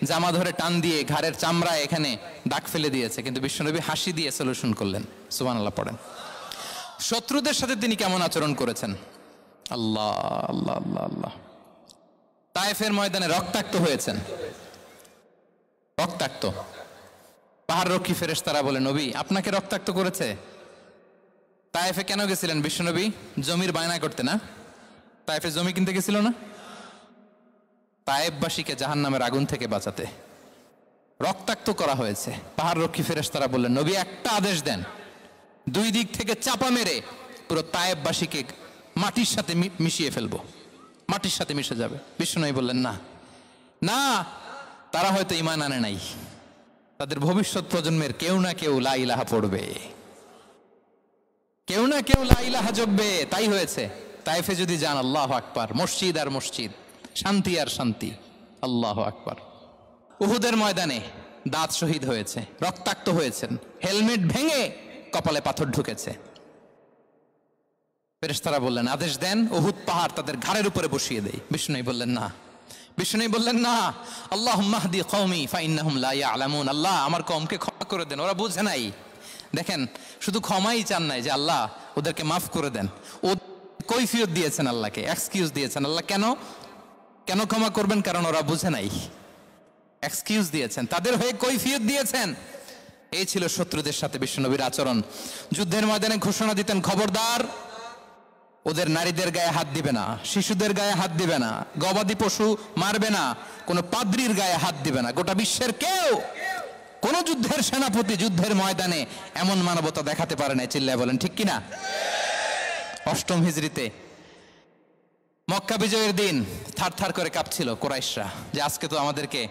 জামা ধরে টান দিয়ে ঘাড়ের চামড়ায় এখানে দাগ ফেলে দিয়েছে, কিন্তু বিশ্বনবী হাসি দিয়ে সলিউশন করলেন। সুবহানাল্লাহ পড়েন। শত্রুদের সাথে তিনি কেমন আচরণ করেছেন? আল্লাহ আল্লাহ আল্লাহ আল্লাহ। তায়েফের ময়দানে রক্তাক্ত হয়েছেন, রক্তাক্ত। পাহাড় রক্ষী ফেরেশতারা বলে, নবী আপনাকে রক্তাক্ত করেছে? তায়েফে কেন গেছিলেন বিশ্বনবী? জমির বায়না করতে না? তায়েফে জমি কিনতে গেছিল না? তায়েফবাসীকে জাহান্নামের আগুন থেকে বাঁচাতে রক্তাক্ত করা হয়েছে। পাহাড় রক্ষী ফেরেশতারা বললেন, নবী একটা আদেশ দেন, 2 দিক থেকে চাপা মেরে পুরো তায়েফবাসীকে মাটির সাথে মিশিয়ে ফেলবো, মাটির সাথে মিশে যাবে। বিশ্বনবী বললেন, না না, তারা হয়তো ঈমান আনে নাই, তাদের ভবিষ্যৎ প্রজন্মের কেউ না কেউ লা ইলাহা পড়বে, কেউ না কেউ লা ইলাহা জপবে। তাই হয়েছে। তায়েফে যদি যান, আল্লাহু আকবার, মসজিদ আর মসজিদ, শান্তি আর শান্তি। আল্লাহু আকবার। উহুদের ময়দানে দাঁত শহীদ হয়েছে, রক্তাক্ত হয়েছেন, হেলমেট ভেঙে কপালে পাথর ঢুকেছে। ফেরেশতারা বললেন, আদেশ দেন উহুদ পাহাড় তাদের ঘাড়ের উপরে বসিয়ে দেয়। বিষ্ণু বললেন না, বিষ্ণু বললেন না, আল্লাহুম্মা হদি কওমি ফাইন্নাহুম লা ইয়ালামুন। আল্লাহ আমার কওমকে ক্ষমা করে দেন, ওরা বুঝে নাই। দেখেন, শুধু ক্ষমাই চান নাই যে আল্লাহ ওদেরকে মাফ করে দেন, ও কৈফিয়ত দিয়েছেন আল্লাহকে, এক্সকিউজ দিয়েছেন। আল্লাহ কেন কেন ক্ষমা করবেন? কারণ ওরা বুঝে নাই। এক্সকিউজ দিয়েছেন, তাদের হয়ে কৈফিয়ত দিয়েছেন। এই ছিল শত্রুদের সাথে বিশ্বনবীর আচরণ। যুদ্ধের ময়দানে ঘোষণা দিতেন, খবরদার ওদের নারীদের গায়ে হাত দিবে না, শিশুদের গায়ে হাত দিবে না, গবাদি পশু মারবে না, কোনো পাদ্রীর গায়ে হাত দিবে না। গোটা বিশ্বের কেউ, কোন যুদ্ধের সেনাপতি যুদ্ধের ময়দানে এমন মানবতা দেখাতে পারে না। চিল্লায় বলেন ঠিক কিনা? 8ম হিজরিতে মক্কা বিজয়ের দিন থারথার করে কাঁপছিল কুরাইশরা, যে আজকে তো আমাদেরকে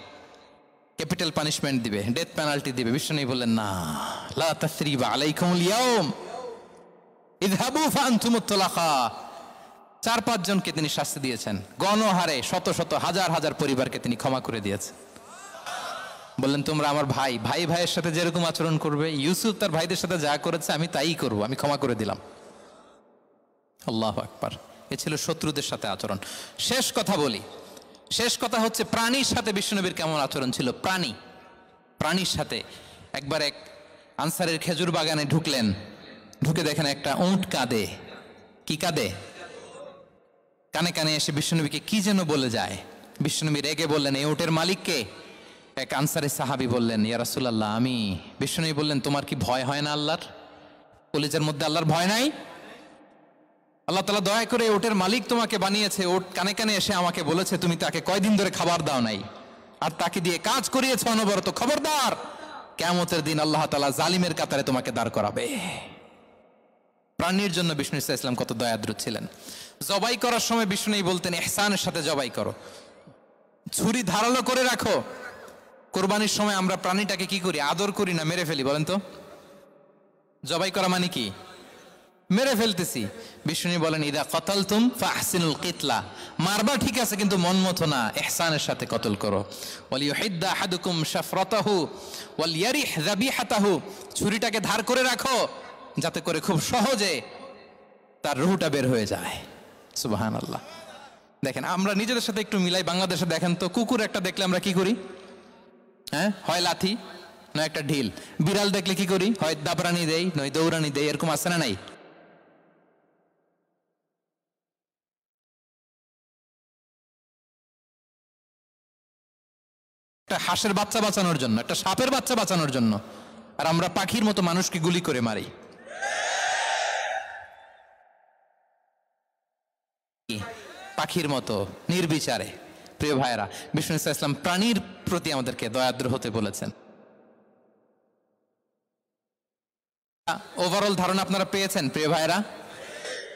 ক্যাপিটাল পানিশমেন্ট দিবে, ডেথ পেনাল্টি দিবে। বিশ্বনবী বললেন, না, লা তাসরিবা আলাইকুমুল ইয়াউম ইযহাবু ফাআনতুমুত তুলাকা। 4-5 জনকে তিনি শাস্তি দিয়েছেন, গণহারে শত শত হাজার হাজার পরিবারকে তিনি ক্ষমা করে দিয়েছেন। বললেন, তোমরা আমার ভাই, ভাই ভাইয়ের সাথে যেরকম আচরণ করবে, ইউসুফ তার ভাইদের সাথে যা করেছে আমি তাই করব, আমি ক্ষমা করে দিলাম। আল্লাহু আকবার। এ ছিল শত্রুদের সাথে আচরণ। শেষ কথা বলি, শেষ কথা হচ্ছে প্রাণীর সাথে বিশ্বনবীর কেমন আচরণ ছিল। প্রাণীর সাথে একবার এক আনসারের খেজুর বাগানে ঢুকলেন, ঢুকে দেখেন একটা উট কাঁদে। কি কাঁদে? কানে কানে এসে বিশ্বনবীকে কি যেন বলে যায়। বিশ্বনবী রেগে বললেন, এই উটের মালিক কে? এক আনসারের সাহাবী বললেন, ইয়া রাসূলুল্লাহ আমি। বিশ্বনবী বললেন, তোমার কি ভয় হয় না আল্লাহর? কলিজার মধ্যে আল্লাহর ভয় নাই? আল্লাহ তাআলা দয়া করে ওটের মালিক তোমাকে বানিয়েছে, ওট কানে কানে এসে আমাকে বলেছে তুমি তাকে কয়দিন ধরে খাবার দাও নাই, আর তাকে দিয়ে কাজ করিয়েছে অনবরত। খবরদার, কিয়ামতের দিন আল্লাহ তাআলা জালিমের কাতারে তোমাকে দাঁড় করাবে। প্রাণীর জন্য বিষ্ণু ইসলাম কত দয়াদ্র ছিলেন। জবাই করার সময় বিষ্ণু বলতেন, ইহসানের সাথে জবাই করো, ছুরি ধারালো করে রাখো। কোরবানির সময় আমরা প্রাণীটাকে কি করি? আদর করি না মেরে ফেলি? বলেন তো, জবাই করা মানে কি? মেরে ফেলতেছি। বিষ্ণু বলেন ইদা কতালতুম ফাহসিনুল কিতলা, মারবা ঠিক আছে কিন্তু মন মতো না, ইহসানের সাথে কতল করো। ওয়ালিয়ুহিদ্দা আহাদুকুম শাফরাতাহু ওয়ালিয়ারিহ যাবিহাতাহু, ছুরিটাকে ধার করে রাখো যাতে করে খুব সহজে তার রুহটা বের হয়ে যায়। সুবহানাল্লাহ। দেখেন আমরা নিজেদের সাথে একটু মিলাই। বাংলাদেশে দেখেন তো, কুকুর একটা দেখলে আমরা কি করি? হ্যাঁ, হয় লাথি না একটা ঢিল। বিড়াল দেখলে কি করি? হয় দাবরানি দেই নয় দৌড়ানি দেই। এরকম আছে না নাই? একটা হাঁসের বাচ্চা বাঁচানোর জন্য, একটা সাপের বাচ্চা বাঁচানোর জন্য, আর আমরা পাখির মতো মানুষকে গুলি করে মারি। পাখির মতো নির্বিচারে। প্রিয় ভাইরা, বিষ্ণু ইসলাম প্রাণীর প্রতি আমাদেরকে দয়াদ্র হতে বলেছেন। ওভারঅল ধারণা আপনারা পেয়েছেন প্রিয় ভাইরা?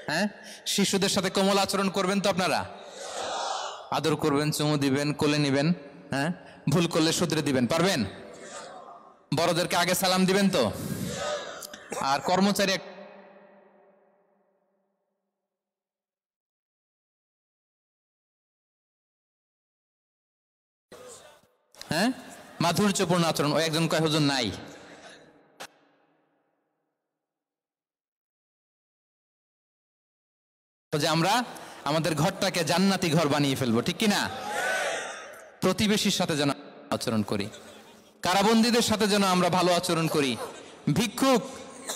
হ্যাঁ, শিশুদের সাথে কোমল আচরণ করবেন তো আপনারা? আদর করবেন, চুমু দিবেন, কোলে নিবেন। হ্যাঁ, ভুল করলে শুধরে দিবেন, পারবেন? বড়দেরকে আগে সালাম দিবেন তো? আর কর্মচারী হ্যাঁ মাধুর্যপূর্ণ আচরণ। ওই একজন কয় হুজুর নাই। যে আমরা আমাদের ঘরটাকে জান্নাতি ঘর বানিয়ে ফেলবো, ঠিক কিনা? প্রতিবেশীর সাথে যেন আচরণ করি, কারাবন্দীদের সাথে যেন আমরা ভালো আচরণ করি। ভিক্ষুক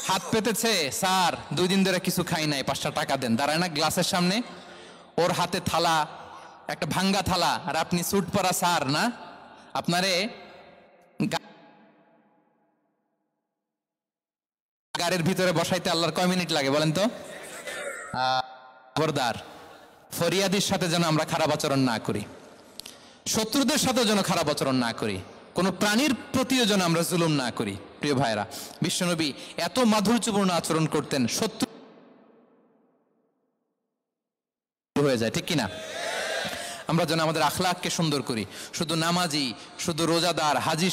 হাত পেতেছে, স্যার 2 দিন ধরে কিছু খাই নাই, 5টা টাকা দেন। দাঁড়ায় না গ্লাসের সামনে, ওর হাতে থালা, একটা ভাঙ্গা থালা, আর আপনি স্যুট পরা স্যার না, আপনারে গাড়ির ভিতরে বসাইতে আল্লাহর কয় মিনিট লাগে বলেন তো? খবরদার, ফরিয়াদির সাথে যেন আমরা খারাপ আচরণ না করি, শত্রুদের সাথে যেন খারাপ আচরণ না করি, কোন প্রাণীর প্রতিও যেন আমরা জুলুম না করি। প্রিয় ভাইরা, বিশ্বনবী এত মাধুর্যপূর্ণ আচরণ করতেন, শত্রু হয়ে যায়, ঠিক কিনা? আমরা যেন আমাদের আখলাককে সুন্দর করি। শুধু নামাজি, শুধু রোজাদার, হাজি,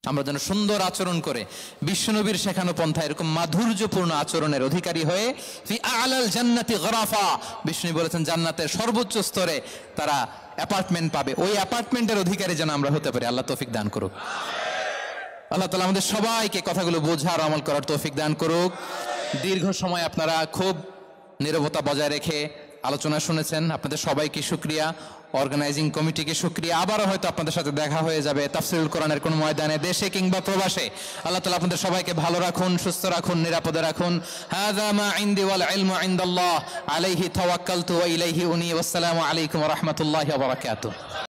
আমরা যেন সুন্দর আচরণ করে বিশ্বনবীর শেখানো পন্থা এরকম মাধুর্যপূর্ণ আচরণের অধিকারী হয়ে ফি আলাল জান্নাতি গরাফা, বিষ্ণু বলেছেন জান্নাতের সর্বোচ্চ স্তরে তারা অ্যাপার্টমেন্ট পাবে। ওই অ্যাপার্টমেন্টের অধিকারী যেন আমরা হতে পারি। আল্লাহ তৌফিক দান করুক। আল্লাহ তাআলা আমাদের সবাইকে কথাগুলো বোঝার, আমল করার তৌফিক দান করুক। দীর্ঘ সময় আপনারা খুব নীরবতা বজায় রেখে আলোচনা শুনেছেন, আপনাদের সবাইকে শুকরিয়া। অর্গানাইজিং কমিটিকে শুকরিয়া। আবারও হয়তো আপনাদের সাথে দেখা হয়ে যাবে তাফসীরুল কোরআনের কোন ময়দানে, দেশে কিংবা প্রবাসে। আল্লাহ তাআলা আপনাদের সবাইকে ভালো রাখুন, সুস্থ রাখুন, নিরাপদে রাখুন। হাযা মা ইনদি ওয়াল ইলমু ইনদাল্লাহ, আলাইহি তাওয়াক্কালতু ওয়া ইলাইহি উনী। ওয়াসসালামু আলাইকুম ওয়া রাহমাতুল্লাহি ওয়া বারাকাতুহু।